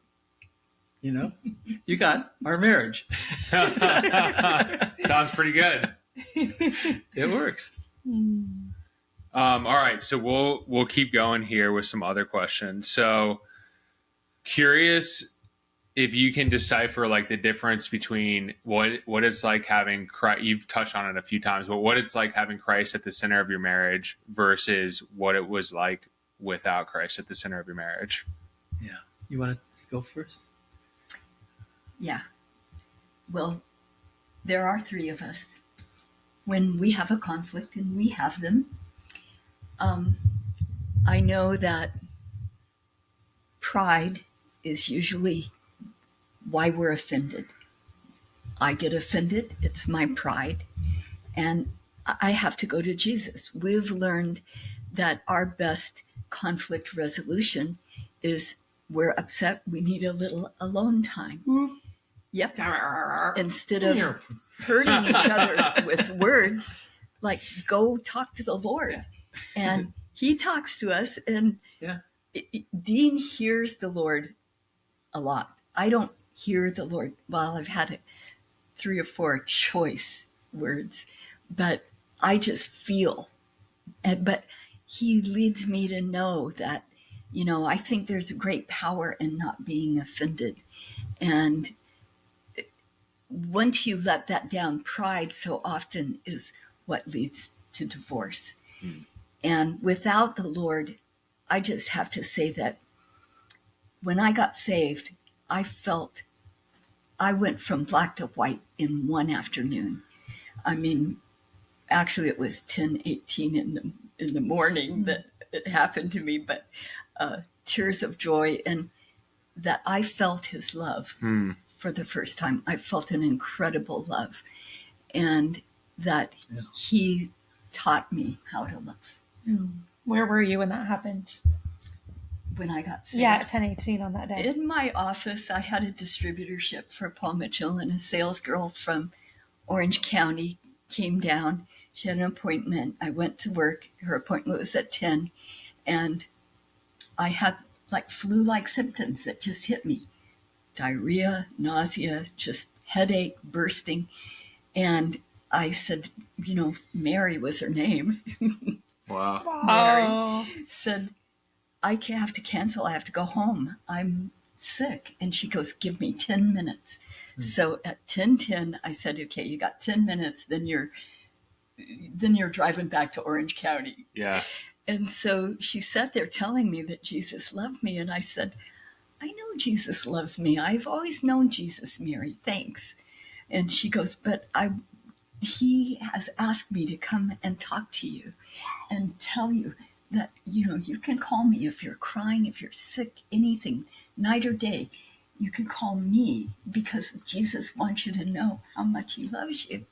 you know, you got our marriage. Sounds pretty good. It works. All right, so we'll keep going here with some other questions. So, curious if you can decipher like the difference between what it's like having Christ. You've touched on it a few times, but what it's like having Christ at the center of your marriage versus what it was like without Christ at the center of your marriage. Yeah. You want to go first? Yeah. Well, there are three of us. When we have a conflict, and we have them, I know that pride is usually why we're offended. I get offended, it's my pride, and I have to go to Jesus. We've learned that our best conflict resolution is we're upset, we need a little alone time. Yep. Instead of hurting each other with words, like go talk to the Lord. And he talks to us, and Dean hears the Lord a lot. I don't hear the Lord. Well, I've had 3 or 4 choice words, but I just feel. But he leads me to know that, you know, I think there's a great power in not being offended. And once you let that down, pride so often is what leads to divorce. And without the Lord, I just have to say that when I got saved, I felt I went from black to white in one afternoon. I mean, actually it was 10:18 in the morning that it happened to me, but tears of joy, and that I felt his love for the first time. I felt an incredible love, and that he taught me how to love. Where were you when that happened? When I got saved. Yeah, 10:18 on that day. In my office, I had a distributorship for Paul Mitchell, and a sales girl from Orange County came down. She had an appointment. I went to work. Her appointment was at 10. And I had like flu-like symptoms that just hit me. Diarrhea, nausea, just headache, bursting. And I said, Mary was her name. Wow. Wow. Mary said, I have to cancel. I have to go home. I'm sick. And she goes, give me 10 minutes. So at 10:10, I said, okay, you got 10 minutes. Then you're driving back to Orange County. Yeah. And so she sat there telling me that Jesus loved me. And I said, I know Jesus loves me. I've always known Jesus, Mary. Thanks. And she goes, but he has asked me to come and talk to you and tell you that, you can call me if you're crying, if you're sick, anything, night or day. You can call me because Jesus wants you to know how much he loves you.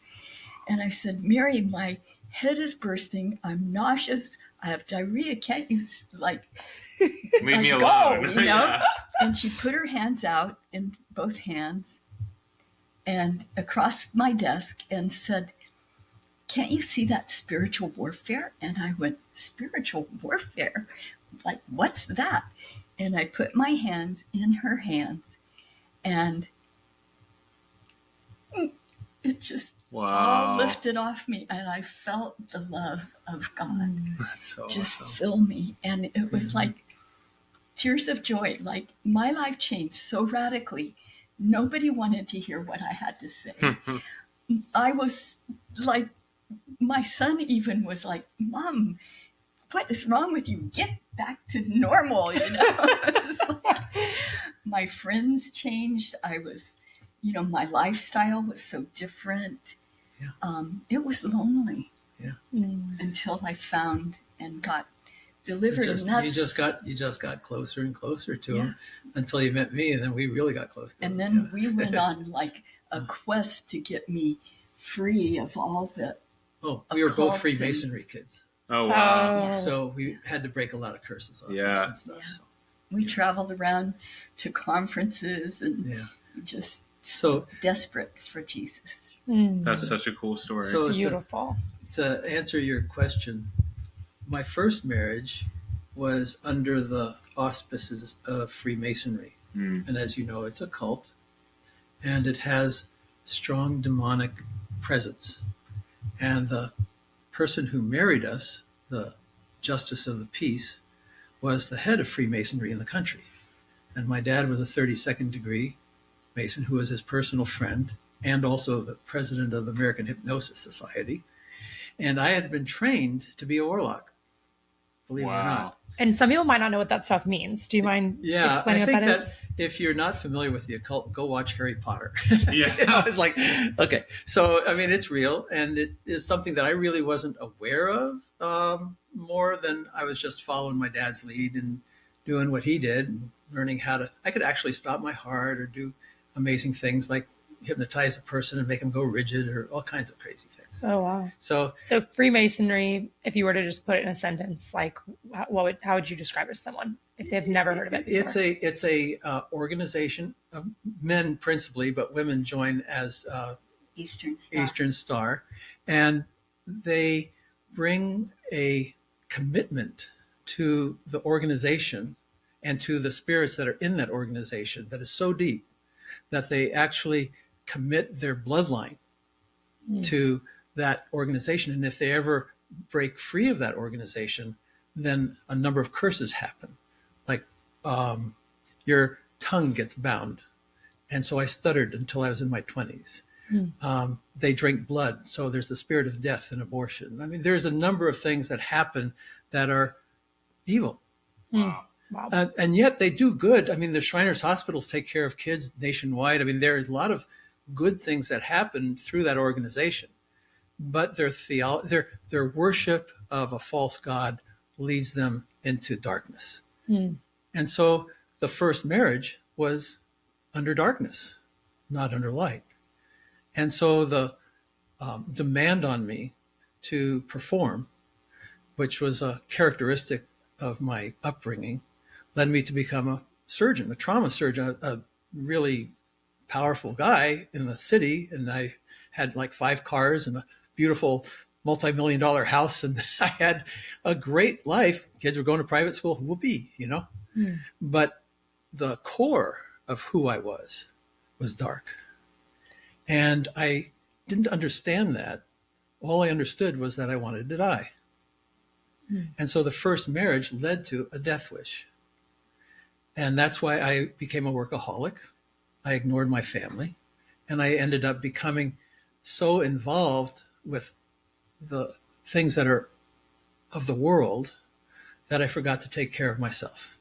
And I said, Mary, my head is bursting. I'm nauseous. I have diarrhea. Can't you, Leave me alone. Go, Yeah. And she put her hands out in both hands and across my desk and said, can't you see that spiritual warfare? And I went, spiritual warfare? Like, what's that? And I put my hands in her hands, and it just all lifted off me, and I felt the love of God That's so just awesome. fill me. And it was like tears of joy. Like, my life changed so radically. Nobody wanted to hear what I had to say. I was like, my son even was like, Mom, what is wrong with you? Get back to normal, My friends changed. I was, my lifestyle was so different. Yeah. It was lonely. Yeah. Until I found and got delivered. You just got closer and closer to him until you met me, and then we really got close to him. And then we went on like a quest to get me free of all the. Oh, we were both Freemasonry kids. Oh, wow. So we had to break a lot of curses off Yeah. and stuff. Yeah. So. We traveled around to conferences and just so desperate for Jesus. That's such a cool story. So Beautiful. To answer your question, my first marriage was under the auspices of Freemasonry. And as you know, it's a cult, and it has strong demonic presence. And the person who married us, the Justice of the Peace, was the head of Freemasonry in the country. And my dad was a 32nd degree Mason who was his personal friend and also the president of the American Hypnosis Society. And I had been trained to be a warlock, believe it or not. And some people might not know what that stuff means. Do you mind explaining what that is? If you're not familiar with the occult, go watch Harry Potter. Yeah. I was like, okay. So, I mean, it's real. And it is something that I really wasn't aware of more than I was just following my dad's lead and doing what he did and learning I could actually stop my heart or do amazing things like hypnotize a person and make them go rigid or all kinds of crazy things. Oh, wow. So Freemasonry, if you were to just put it in a sentence, like how would you describe it to someone if they've never heard of it before? It's a organization of men principally, but women join as Eastern Star. And they bring a commitment to the organization and to the spirits that are in that organization that is so deep that they actually commit their bloodline to that organization. And if they ever break free of that organization, then a number of curses happen. Like your tongue gets bound. And so I stuttered until I was in my 20s. They drink blood. So there's the spirit of death and abortion. I mean, there's a number of things that happen that are evil. Wow. Wow. And yet they do good. I mean, the Shriners hospitals take care of kids nationwide. I mean, there's a lot of good things that happen through that organization. But their worship of a false god leads them into darkness. And so the first marriage was under darkness, not under light. And so the demand on me to perform, which was a characteristic of my upbringing, led me to become a surgeon, a trauma surgeon, a really powerful guy in the city. And I had like 5 cars and a beautiful multi-million dollar house, and I had a great life. Kids were going to private school. Whoopee, you know. But the core of who I was dark. And I didn't understand that. All I understood was that I wanted to die. And so the first marriage led to a death wish. And that's why I became a workaholic. I ignored my family. And I ended up becoming so involved with the things that are of the world that I forgot to take care of myself.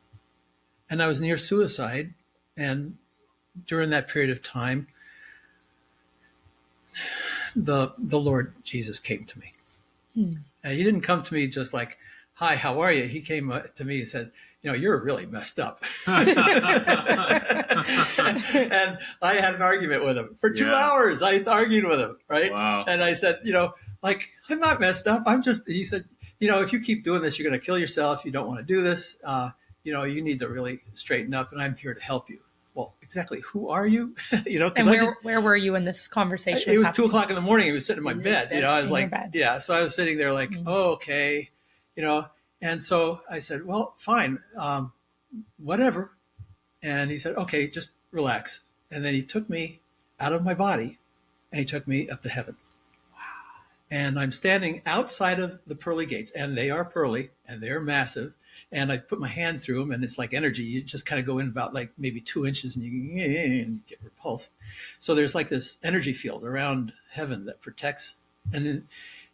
And I was near suicide. And during that period of time, the Lord Jesus came to me. And he didn't come to me just like, hi, how are you? He came to me and said, you know, you're really messed up. And I had an argument with him for 2 hours. I argued with him, right? Wow. And I said, you know, like, I'm not messed up. He said, you know, if you keep doing this, you're going to kill yourself. You don't want to do this. You know, you need to really straighten up, and I'm here to help you. Well, exactly. Who are you? You know, and where were you in this conversation? It was 2 o'clock in the morning. He was sitting in my bed. You know, I was like, yeah. So I was sitting there like, oh, okay. You know, and so I said, well, fine, whatever. And he said, okay, just relax. And then he took me out of my body and he took me up to heaven. Wow. And I'm standing outside of the pearly gates, and they are pearly and they're massive. And I put my hand through them, and it's like energy. You just kind of go in about like maybe 2 inches and you get repulsed. So there's like this energy field around heaven that protects. And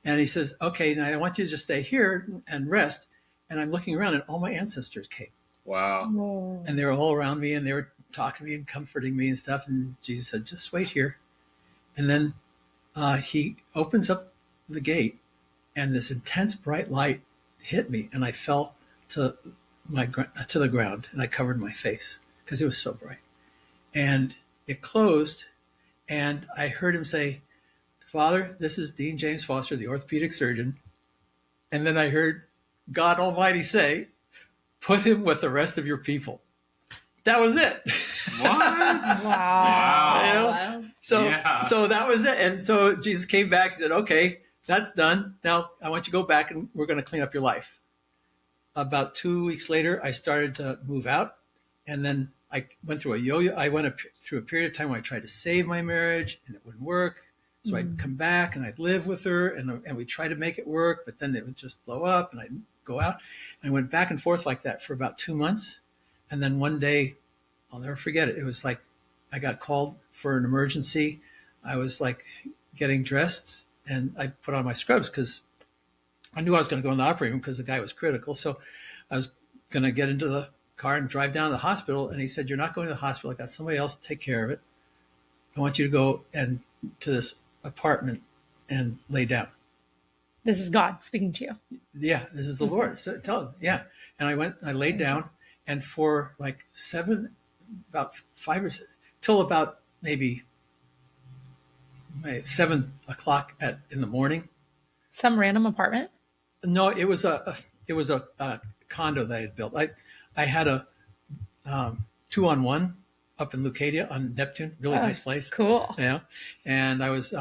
he says, okay, now I want you to just stay here and rest. And I'm looking around, and all my ancestors came. Wow. Whoa. And they were all around me, and they were talking to me and comforting me and stuff. And Jesus said, just wait here. And then he opens up the gate, and this intense bright light hit me, and I fell to the ground, and I covered my face because it was so bright. And it closed, and I heard him say, Father, this is Dean James Foster, the orthopedic surgeon. And then I heard God Almighty say, put him with the rest of your people. That was it. What? Wow. You know? So that was it. And so Jesus came back and said, okay, that's done. Now I want you to go back, and we're going to clean up your life. About 2 weeks later, I started to move out, and then I went through a yo-yo. I went through a period of time where I tried to save my marriage, and it wouldn't work. So I'd come back, and I'd live with her, and we'd try to make it work, but then it would just blow up, and I'd go out. And I went back and forth like that for about 2 months. And then one day, I'll never forget it. It was like I got called for an emergency. I was like getting dressed, and I put on my scrubs because I knew I was going to go in the operating room because the guy was critical. So I was going to get into the car and drive down to the hospital. And he said, you're not going to the hospital. I got somebody else to take care of it. I want you to go to this apartment and lay down. This is God speaking to you. Yeah, this is the Lord. So tell him. Yeah. And I laid down, and for like about 5 or 6, till about maybe 7 o'clock in the morning. Some random apartment? No, it was a condo that I had built. I had a 2-on-1 up in Leucadia on Neptune, really nice place. Cool. Yeah, and I was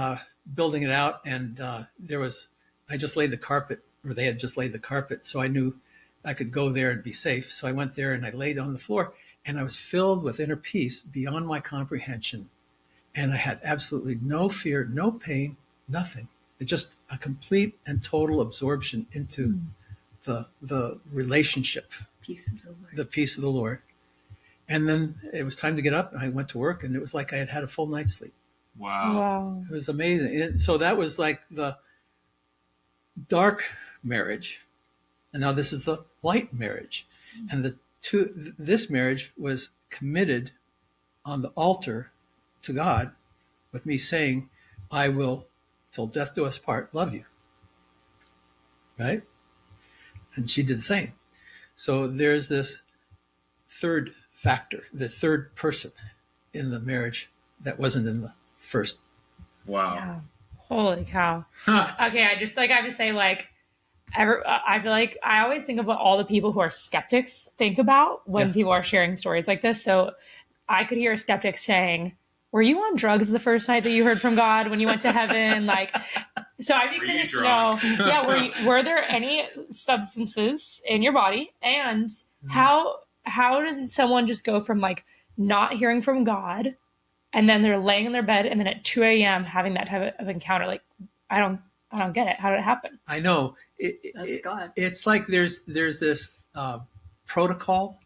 building it out, and I just laid the carpet, or they had just laid the carpet, so I knew I could go there and be safe. So I went there and I laid on the floor, and I was filled with inner peace beyond my comprehension, and I had absolutely no fear, no pain, nothing. It's just a complete and total absorption into the relationship, Peace of the Lord. the peace of the Lord. And then it was time to get up, and I went to work, and it was like I had had a full night's sleep. Wow. It was amazing. And so that was like the dark marriage. And now this is the light marriage. And this marriage was committed on the altar to God with me saying, I will, till death do us part, love you. Right? And she did the same. So there's this third factor, the third person in the marriage that wasn't in the first. Wow. Yeah. Holy cow. Okay, I have to say, like, I feel like I always think of what all the people who are skeptics think about when people are sharing stories like this. So I could hear a skeptic saying, were you on drugs the first night that you heard from God when you went to heaven? Like, So I'd be Were you curious to know, drunk? were there any substances in your body, and how does someone just go from like not hearing from God, and then they're laying in their bed, and then at 2 a.m. having that type of encounter? Like, I don't get it. How did it happen? I know. That's God. It's like there's this protocol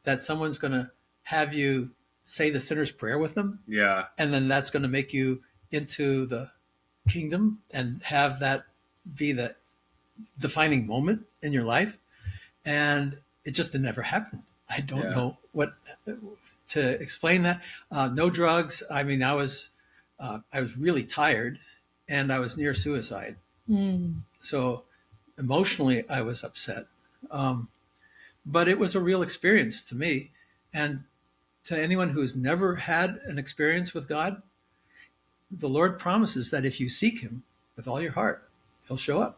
that someone's going to have you say the sinner's prayer with them, Yeah. and then that's going to make you into the kingdom and have that be the defining moment in your life. And it just never happened. I don't know what to explain that. No drugs. I mean, I was really tired, and I was near suicide. So emotionally, I was upset. But it was a real experience to me. And to anyone who's never had an experience with God, the Lord promises that if you seek him with all your heart, he'll show up.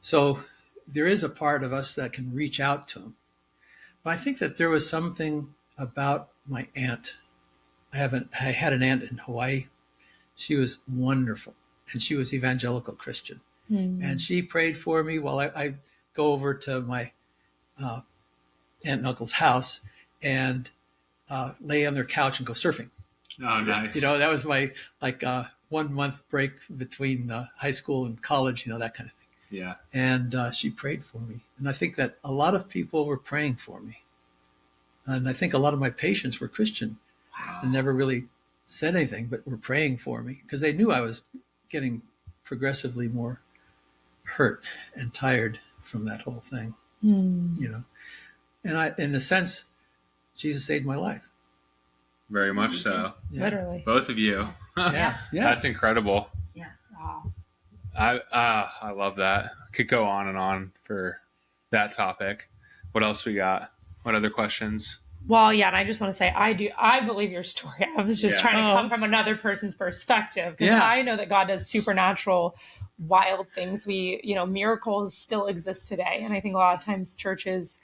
So there is a part of us that can reach out to him. But I think that there was something about my aunt. I had an aunt in Hawaii. She was wonderful, and she was evangelical Christian. And she prayed for me while I go over to my aunt and uncle's house and lay on their couch and go surfing. Oh, nice. That was my 1 month break between high school and college, that kind of thing. Yeah. And she prayed for me. And I think that a lot of people were praying for me. And I think a lot of my patients were Christian and never really said anything, but were praying for me because they knew I was getting progressively more hurt and tired from that whole thing, And in a sense, Jesus saved my life. Very much so. Yeah. Literally. Both of you. Yeah. That's incredible. Yeah. Wow. I love that. Could go on and on for that topic. What else we got? What other questions? Well, yeah, and I just want to say, I believe your story. I was just trying to come from another person's perspective, because I know that God does supernatural, wild things. Miracles still exist today. And I think a lot of times churches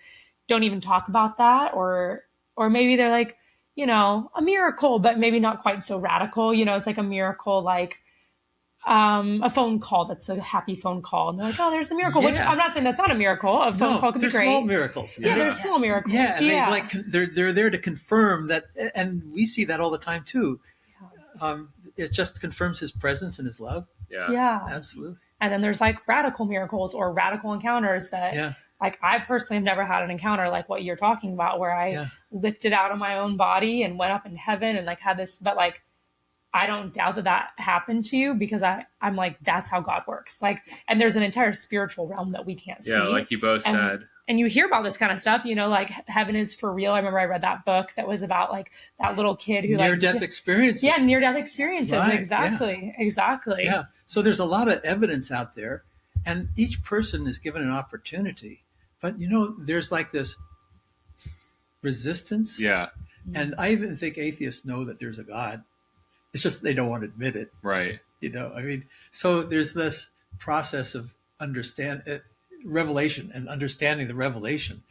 don't even talk about that, or maybe they're like, a miracle, but maybe not quite so radical. It's like a miracle, like a phone call that's a happy phone call, and they're like, oh, there's the miracle. Which I'm not saying that's not a miracle. A phone call could be great. Small miracles. Yeah, they're small miracles. Yeah, and they're there to confirm that, and we see that all the time too. It just confirms his presence and his love. Yeah, absolutely. And then there's like radical miracles or radical encounters that, like, I personally have never had an encounter like what you're talking about, where I lifted out of my own body and went up in heaven and like had this, but like, I don't doubt that happened to you, because I'm like, that's how God works. Like, and there's an entire spiritual realm that we can't see. Yeah, like you both said. And you hear about this kind of stuff, like heaven is for real. I remember I read that book that was about like that little kid who near-death experiences. Yeah, near-death experiences. Right, exactly. Yeah. So there's a lot of evidence out there, and each person is given an opportunity. But there's like this resistance. Yeah. And I even think atheists know that there's a God. It's just they don't want to admit it. Right. So there's this process of revelation and understanding the revelation.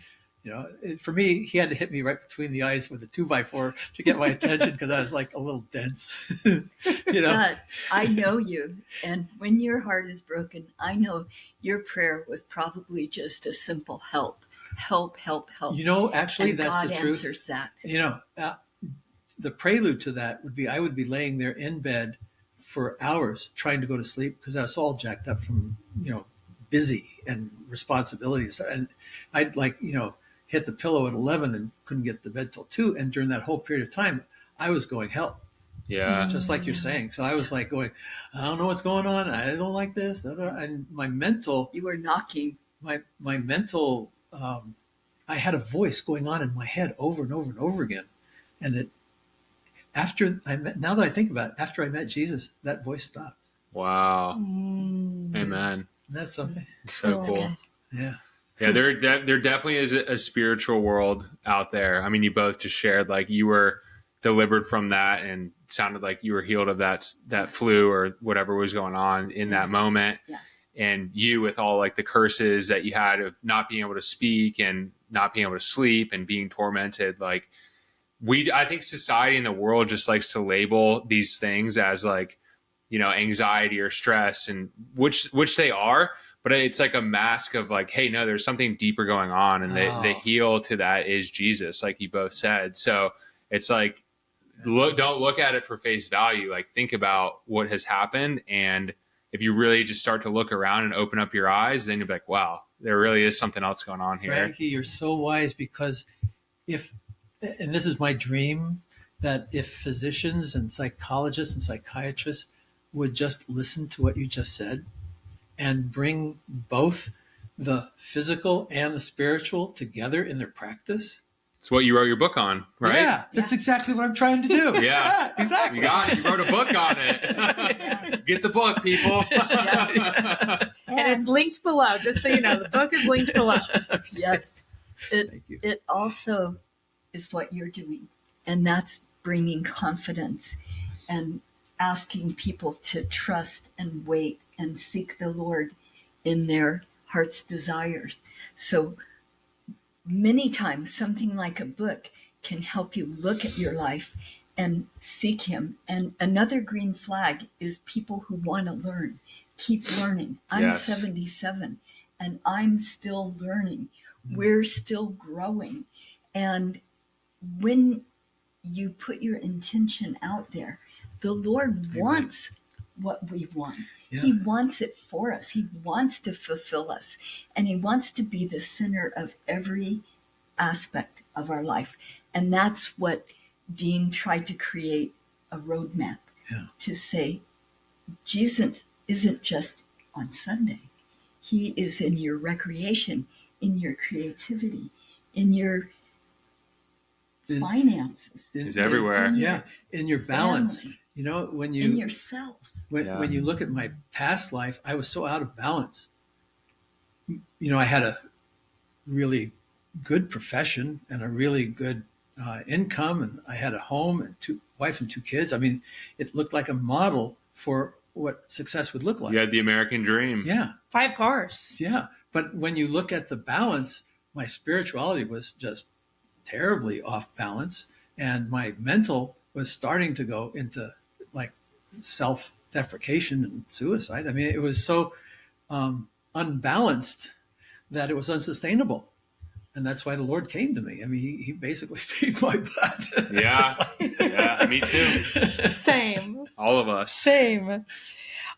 For me, he had to hit me right between the eyes with a 2x4 to get my attention, because I was like a little dense. But I know you. And when your heart is broken, I know your prayer was probably just a simple help. Help. Actually, and that's God the truth. answers that. The prelude to that would be I would be laying there in bed for hours trying to go to sleep, because I was all jacked up from, busy and responsibilities. And I'd hit the pillow at 11 and couldn't get to bed till 2. And during that whole period of time, I was going help. Yeah. Just like you're saying. So I was like going, I don't know what's going on. I don't like this. And my mental. You were knocking. My mental, I had a voice going on in my head over and over and over again. And now that I think about it, after I met Jesus, that voice stopped. Wow. Amen. That's something. So cool. Good. Yeah. Yeah, there definitely is a spiritual world out there. I mean, you both just shared like you were delivered from that, and sounded like you were healed of that flu or whatever was going on in that moment. Yeah. And you, with all like the curses that you had of not being able to speak and not being able to sleep and being tormented, like I think society and the world just likes to label these things as like, anxiety or stress, and which they are, but it's like a mask of like, hey, no, there's something deeper going on. And the heel to that is Jesus, like you both said. So it's like, don't look at it for face value. Like, think about what has happened. And if you really just start to look around and open up your eyes, then you'll be like, wow, there really is something else going on here. Frankie, you're so wise, because and this is my dream, that if physicians and psychologists and psychiatrists would just listen to what you just said and bring both the physical and the spiritual together in their practice. It's what you wrote your book on, right? Yeah, that's exactly what I'm trying to do. Yeah, exactly. You got it. You wrote a book on it. Get the book, people. And it's linked below, just so you know. The book is linked below. Yes. Thank you. It also is what you're doing, and that's bringing confidence and asking people to trust and wait and seek the Lord in their heart's desires. So many times something like a book can help you look at your life and seek him. And another green flag is people who want to learn. Keep learning. I'm 77 and I'm still learning. We're still growing. And when you put your intention out there, the Lord wants what we want. Yeah. He wants it for us. He wants to fulfill us. And he wants to be the center of every aspect of our life. And that's what Dean tried to create, a roadmap to say, Jesus isn't just on Sunday. He is in your recreation, in your creativity, in your finances. He's everywhere. In your balance. Family. When you in yourself. When you look at my past life, I was so out of balance. I had a really good profession and a really good income, and I had a home and wife and two kids. I mean, it looked like a model for what success would look like. You had the American dream. Yeah. 5 cars. Yeah. But when you look at the balance, my spirituality was just terribly off balance, and my mental was starting to go into like self-deprecation and suicide. I mean, it was so unbalanced that it was unsustainable. And that's why the Lord came to me. I mean, he basically saved my butt. Yeah. Yeah, me too. Same. All of us. Same.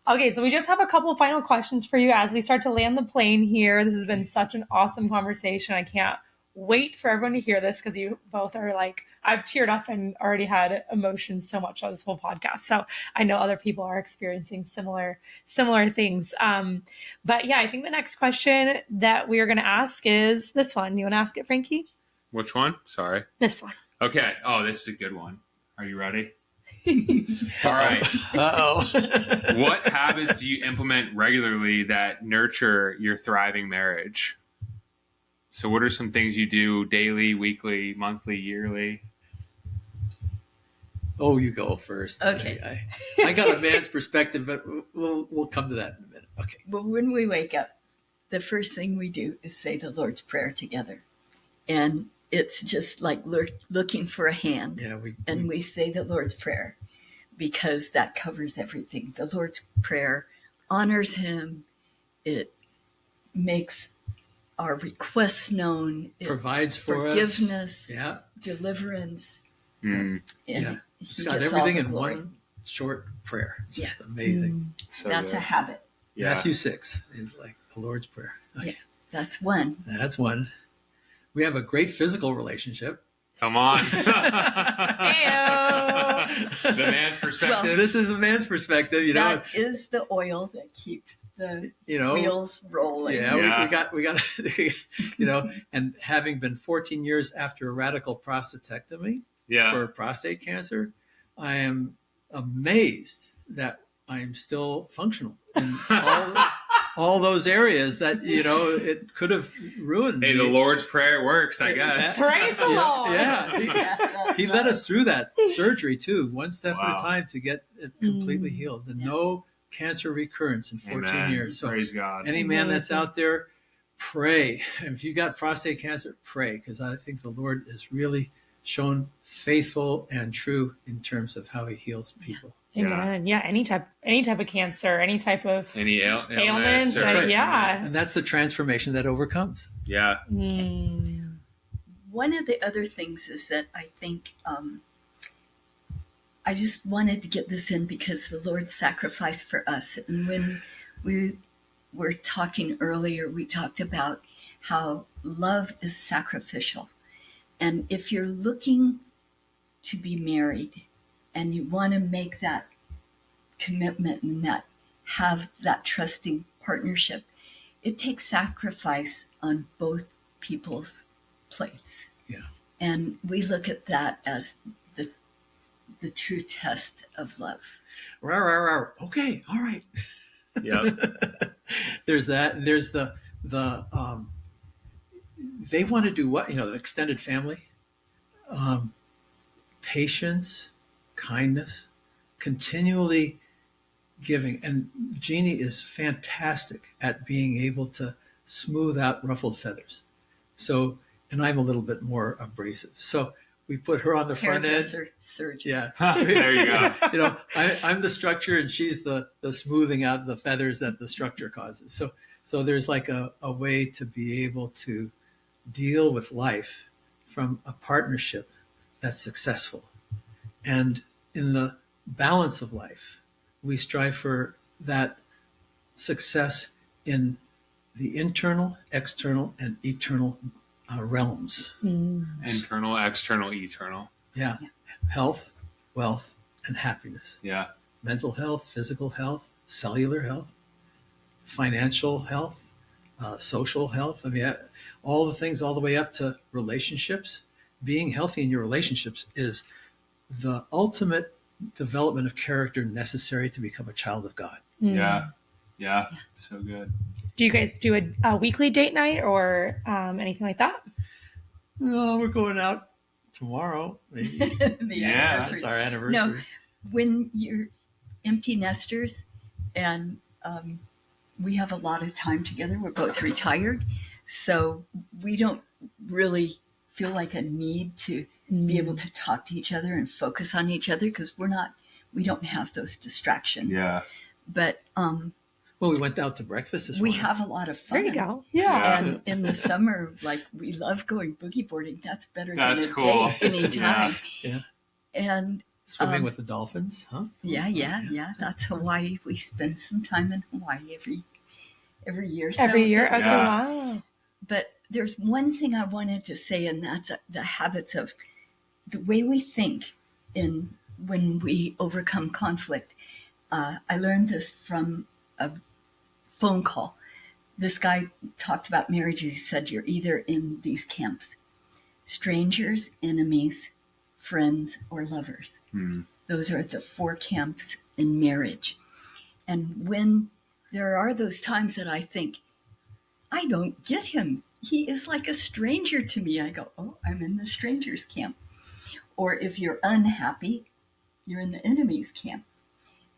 Okay, so we just have a couple final questions for you as we start to land the plane here. This has been such an awesome conversation. I can't wait for everyone to hear this, because you both are like, I've teared up and already had emotions so much on this whole podcast. So I know other people are experiencing similar things. But yeah, I think the next question that we are going to ask is this one. You want to ask it, Frankie? Which one? Sorry. This one. Okay. Oh, this is a good one. Are you ready? All right. Uh-oh. What habits do you implement regularly that nurture your thriving marriage? So what are some things you do daily, weekly, monthly, yearly? Oh, you go first. Okay. I got a man's perspective, but we'll come to that in a minute. Okay. Well, when we wake up, the first thing we do is say the Lord's Prayer together. And it's just like looking for a hand. Yeah, we say the Lord's Prayer, because that covers everything. The Lord's Prayer honors him. It makes our requests known. It provides for forgiveness, us. Deliverance. Yeah. It's got everything in one short prayer. It's just amazing. So that's good. a habit. Yeah. Matthew 6 is like the Lord's Prayer. Okay. Yeah, that's one. That's one. We have a great physical relationship. Come on. Heyo. The man's perspective. Well, this is a man's perspective, That is the oil that keeps the wheels rolling. Yeah. We got and having been 14 years after a radical prostatectomy for prostate cancer, I am amazed that I'm still functional in all those areas that, it could have ruined me. Hey, the Lord's Prayer works, I guess. Praise the Lord. Yeah. He led us through that surgery too, one step at a time, to get it completely healed. And no cancer recurrence in 14 years. So praise God. Any man that's out there, pray. If you got prostate cancer, pray, because I think the Lord is really shown faithful and true in terms of how he heals people. Amen. Yeah. Any type of cancer, any type of Any ailments. illness. Right. Yeah. And that's the transformation that overcomes. Yeah. One of the other things is that I think I just wanted to get this in because the Lord sacrificed for us. And when we were talking earlier, we talked about how love is sacrificial. And if you're looking to be married and you want to make that commitment and that have that trusting partnership, it takes sacrifice on both people's plates. Yeah. And we look at that as the true test of love. Rawr, rawr, rawr. Okay, all right. Yeah. There's that. There's the they want to do what? The extended family. Patience, kindness, continually giving. And Jeannie is fantastic at being able to smooth out ruffled feathers. So, and I'm a little bit more abrasive. So we put her on the front end. Hairdresser, surgeon. Yeah. There you go. I'm the structure and she's the smoothing out the feathers that the structure causes. So there's like a way to be able to deal with life from a partnership that's successful. And in the balance of life, we strive for that success in the internal, external, and eternal realms. Internal, external, eternal. Yeah. Health, wealth, and happiness. Yeah. Mental health, physical health, cellular health, financial health, social health. I mean, all the things all the way up to relationships. Being healthy in your relationships is the ultimate development of character necessary to become a child of God. Yeah. Yeah. So good. Do you guys do a weekly date night or anything like that? No, we're going out tomorrow. Maybe. Yeah. It's our anniversary. No, when you're empty nesters and we have a lot of time together, we're both retired, so we don't really feel like a need to be able to talk to each other and focus on each other because we don't have those distractions. Yeah. But Well, we went out to breakfast this we morning. have a lot of fun. There you go. Yeah. And in the summer, we love going boogie boarding. That's better That's than a cool. date anytime. Yeah. And Swimming with the dolphins, huh? yeah. That's Hawaii. We spend some time in Hawaii every year. Every year? Okay, Yeah. wow. But there's one thing I wanted to say, and that's the habits of the way we think when we overcome conflict. I learned this from a phone call. This guy talked about marriages. He said, you're either in these camps, strangers, enemies, friends, or lovers. Those are the 4 camps in marriage. And when there are those times that I think, I don't get him. He is like a stranger to me. I go, oh, I'm in the strangers camp. Or if you're unhappy, you're in the enemies camp.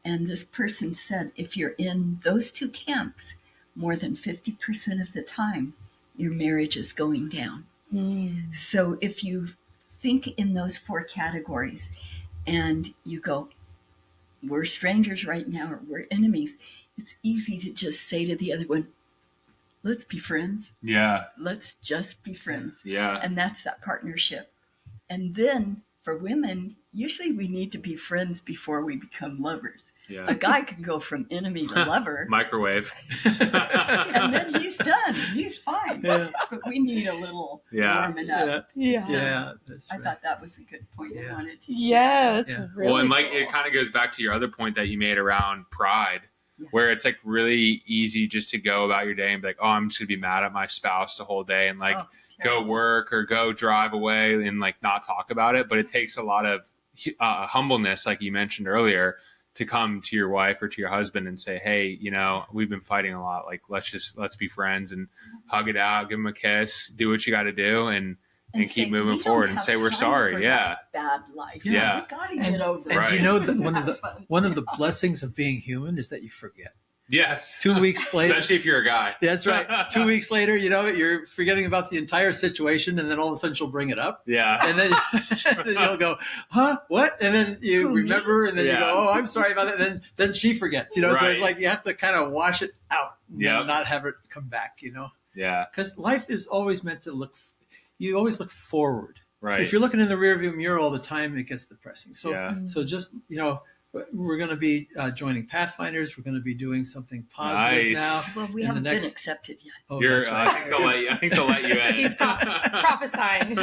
And this person said, if you're in those 2 camps, more than 50% of the time, your marriage is going down. So if you think in those 4 categories and you go, we're strangers right now, or we're enemies, it's easy to just say to the other one, let's be friends. Yeah. Let's just be friends. Yeah. And that's that partnership. And then for women, usually we need to be friends before we become lovers. Yeah. A guy can go from enemy to lover, Microwave. and then he's done. He's fine. Yeah. But we need a little Yeah. warming up. Yeah. So Yeah, that's I right. thought that was a good point I Yeah. wanted to share. Yeah, that's Yeah. really Well, and cool. it kind of goes back to your other point that you made around pride, Yeah. where it's really easy just to go about your day and be like, oh, I'm just gonna be mad at my spouse the whole day and Oh, go terrible. work or go drive away and not talk about it. But it takes a lot of humbleness, like you mentioned earlier, to come to your wife or to your husband and say, hey, we've been fighting a lot. Let's be friends and hug it out, give them a kiss, do what you got to do, and keep say, moving "We don't forward and have say we're time sorry." for Yeah. that bad life. Yeah. We got to get over And Right. you know that Have fun. one of the blessings of being human is that you forget. Yes. 2 weeks later, Especially if you're a guy. that's right. 2 weeks later, you're forgetting about the entire situation, and then all of a sudden she'll bring it up. Yeah. And then, then you'll go, huh? What? And then you remember, and then you go, oh, I'm sorry about that. Then she forgets, So Right. it's like you have to kind of wash it out and Yep. then not have it come back, Yeah. Because life is always meant to you always look forward. Right. If you're looking in the rearview mirror all the time, it gets depressing. So, Yeah. so just, we're going to be joining Pathfinders. We're going to be doing something positive Nice. now. Well, we in the haven't next- been accepted yet. Oh, You're, that's I right. think they'll let you in. He's prophesying.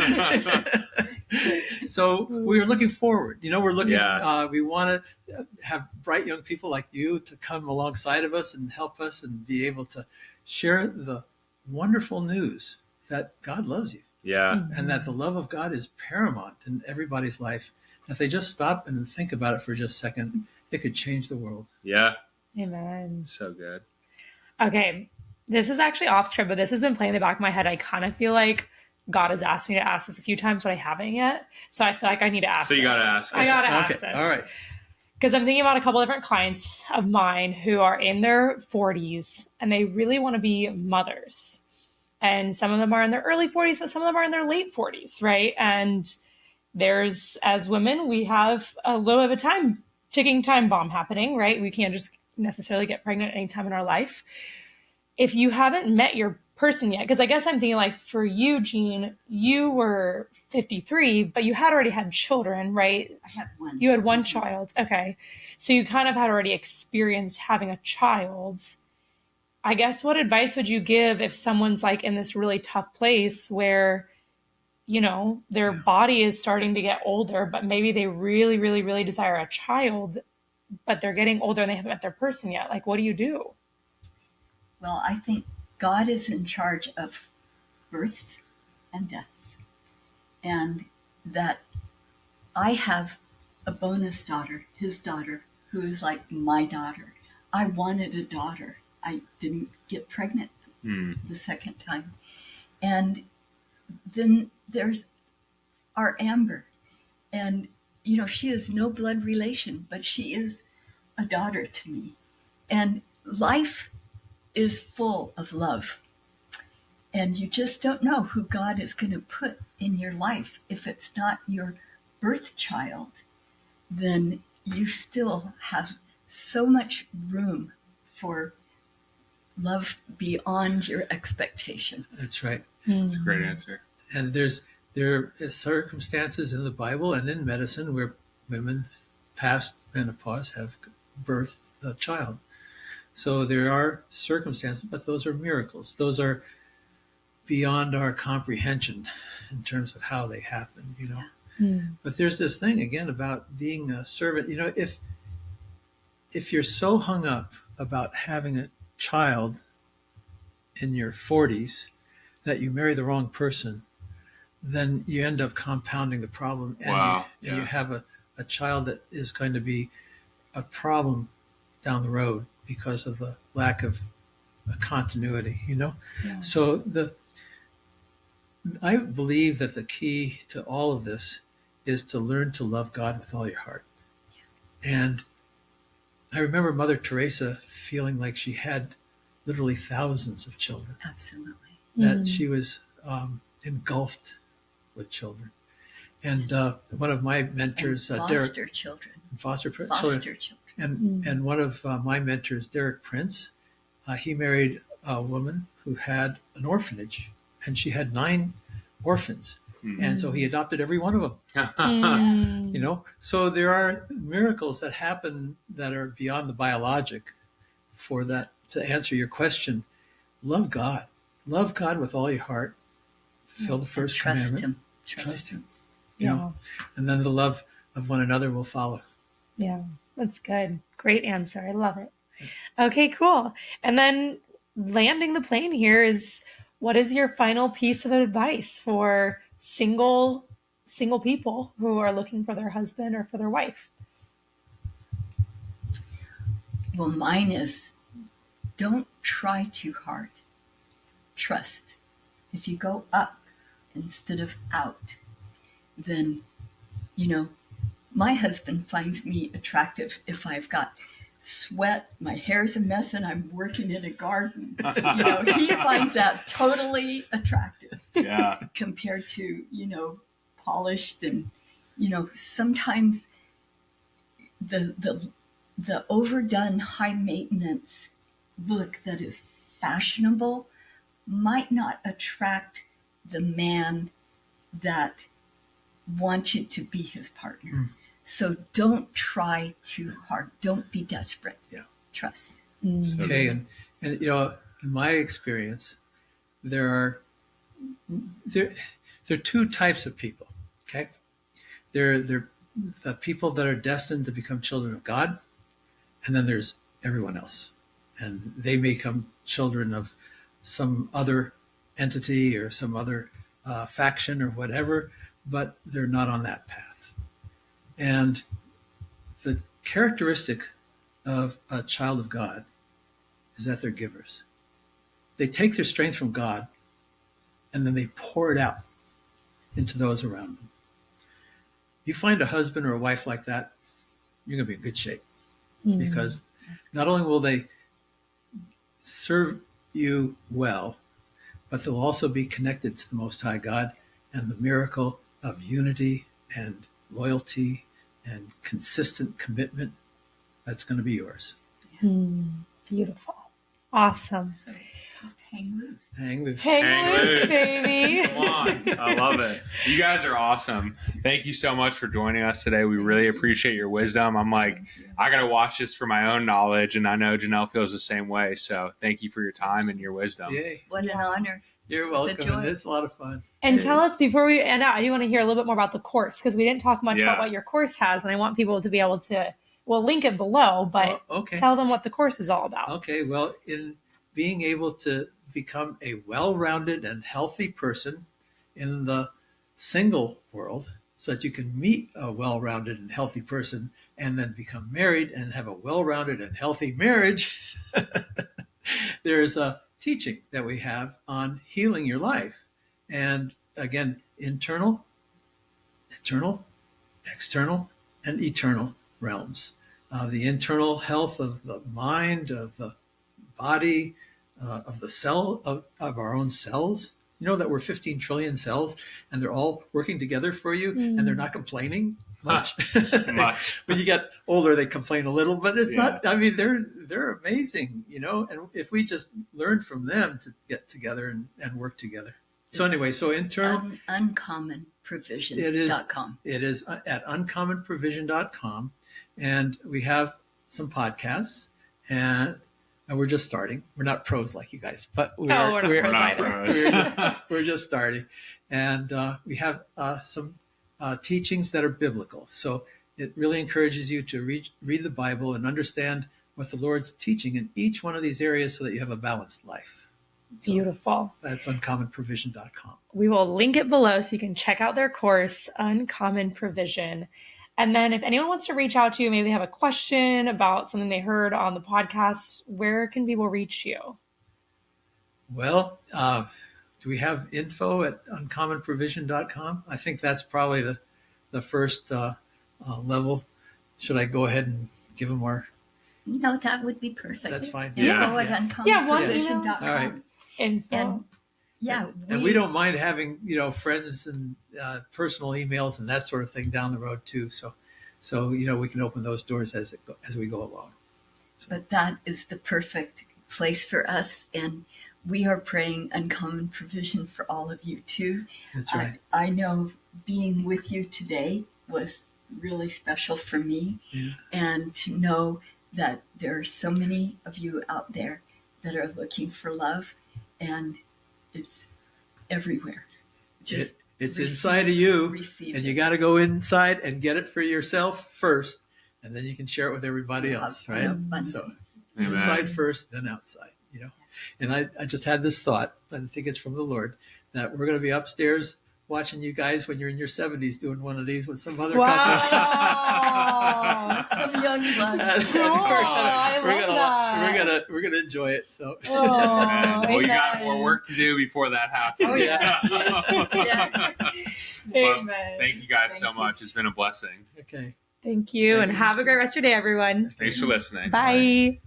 So we're looking forward. We're looking. Yeah. We want to have bright young people like you to come alongside of us and help us and be able to share the wonderful news that God loves you Yeah. and that the love of God is paramount in everybody's life. And if they just stop and think about it for just a second, it could change the world. Yeah. Amen. So good. Okay. This is actually off script, but this has been playing in the back of my head. I kind of feel like God has asked me to ask this a few times, but I haven't yet. So I feel like I need to ask So you this. gotta ask. I got to ask Okay. this. All right. Because I'm thinking about a couple different clients of mine who are in their 40s and they really want to be mothers. And some of them are in their early 40s, but some of them are in their late 40s, right? And as women, we have a little bit of a ticking time bomb happening, right? We can't just necessarily get pregnant at any time in our life. If you haven't met your person yet, because I guess I'm thinking like for you, Jeanne, you were 53, but you had already had children, right? I had one. You had one child. Okay. So you kind of had already experienced having a child. I guess what advice would you give if someone's like in this really tough place where, their body is starting to get older, but maybe they really, really, really desire a child, but they're getting older and they haven't met their person yet. Like, what do you do? Well, I think God is in charge of births and deaths. And that I have a bonus daughter, his daughter, who is like my daughter. I wanted a daughter. I didn't get pregnant the second time. And then there's our Amber. And, she is no blood relation, but she is a daughter to me. And life is full of love. And you just don't know who God is going to put in your life. If it's not your birth child, then you still have so much room for love beyond your expectations. That's right. That's a great answer. And there are circumstances in the Bible and in medicine where women past menopause have birthed a child. So there are circumstances, but those are miracles. Those are beyond our comprehension in terms of how they happen, But there's this thing again about being a servant. If you're so hung up about having a child in your 40s that you marry the wrong person, then you end up compounding the problem, and you have a child that is going to be a problem down the road because of the lack of continuity, Yeah. So I believe that the key to all of this is to learn to love God with all your heart. And I remember Mother Teresa feeling like she had literally thousands of children. Absolutely. That she was engulfed with children. And one of my mentors, and Derek, foster children. foster Children. and one of my mentors, Derek Prince, he married a woman who had an orphanage, and she had 9 orphans. And so he adopted every one of them, So there are miracles that happen that are beyond the biologic. For that, to answer your question, love God with all your heart, fulfill the first commandment. Trust him. And then the love of one another will follow. Yeah, that's good. Great answer. I love it. Okay, cool. And then landing the plane here is, what is your final piece of advice for single people who are looking for their husband or for their wife? Well, mine is, don't try too hard. Trust. If you go up instead of out, then, my husband finds me attractive if I've got sweat, my hair's a mess, and I'm working in a garden. He finds that totally attractive. Yeah. Compared to, polished and, sometimes the overdone high maintenance look that is fashionable might not attract the man that wanted to be his partner. So don't try too hard. Don't be desperate. Yeah. Trust. Okay. And in my experience, there are two types of people. Okay. There are the people that are destined to become children of God, and then there's everyone else. And they may become children of some other entity or some other faction or whatever, but they're not on that path. And the characteristic of a child of God is that they're givers. They take their strength from God and then they pour it out into those around them. You find a husband or a wife like that, you're going to be in good shape. Because not only will they serve you well, but they'll also be connected to the Most High God and the miracle of unity and loyalty and consistent commitment. That's going to be yours. Beautiful. Awesome. So just hang loose. Hang loose. Hang loose, baby. Come on. I love it. You guys are awesome. Thank you so much for joining us today. We really appreciate your wisdom. I'm like, I got to watch this for my own knowledge, and I know Janelle feels the same way. So thank you for your time and your wisdom. Yay. What an honor. You're welcome. And it's a lot of fun. And tell us, before we end out, I do want to hear a little bit more about the course, because we didn't talk much about what your course has, and I want people to be able to, we'll link it below, but tell them what the course is all about. Okay. Well, in being able to become a well-rounded and healthy person in the single world, so that you can meet a well-rounded and healthy person and then become married and have a well-rounded and healthy marriage, there's a teaching that we have on healing your life. And again, internal, external, and eternal realms. The internal health of the mind, of the body, of the cell, of our own cells. You know that we're 15 trillion cells and they're all working together for you and they're not complaining much. When you get older, they complain a little, but it's not, I mean, they're amazing, and if we just learn from them to get together and work together. So anyway, so internal. Uncommonprovision.com. It is at uncommonprovision.com. And we have some podcasts and we're just starting. We're not pros like you guys, but we're just starting. And we have some teachings that are biblical. So it really encourages you to read the Bible and understand what the Lord's teaching in each one of these areas so that you have a balanced life. So beautiful. That's uncommonprovision.com. We will link it below so you can check out their course, Uncommon Provision. And then if anyone wants to reach out to you, maybe they have a question about something they heard on the podcast, where can people reach you? Well, do we have info at uncommonprovision.com? I think that's probably the first level. Should I go ahead and give them our... No, that would be perfect. That's fine. Info at uncommonprovision.com. All right. Info. And we don't mind having, friends and personal emails and that sort of thing down the road too. So we can open those doors as we go along. So. But that is the perfect place for us, and we are praying uncommon provision for all of you too. That's right. I know being with you today was really special for me, and to know that there are so many of you out there that are looking for love, and it's everywhere. Just it's inside of you, receive and it. you got to go inside and get it for yourself first, and then you can share it with everybody else, right? So inside first, then outside, And I just had this thought, I think it's from the Lord, that we're going to be upstairs watching you guys when you're in your 70s doing one of these with some other couple. Some young blood. We're gonna enjoy it. So. Well, you got more work to do before that happens. Oh, yeah. Well, thank you guys so much. It's been a blessing. Okay. Thank you. Thank And you. have a great rest of your day, everyone. Thanks for listening. Bye.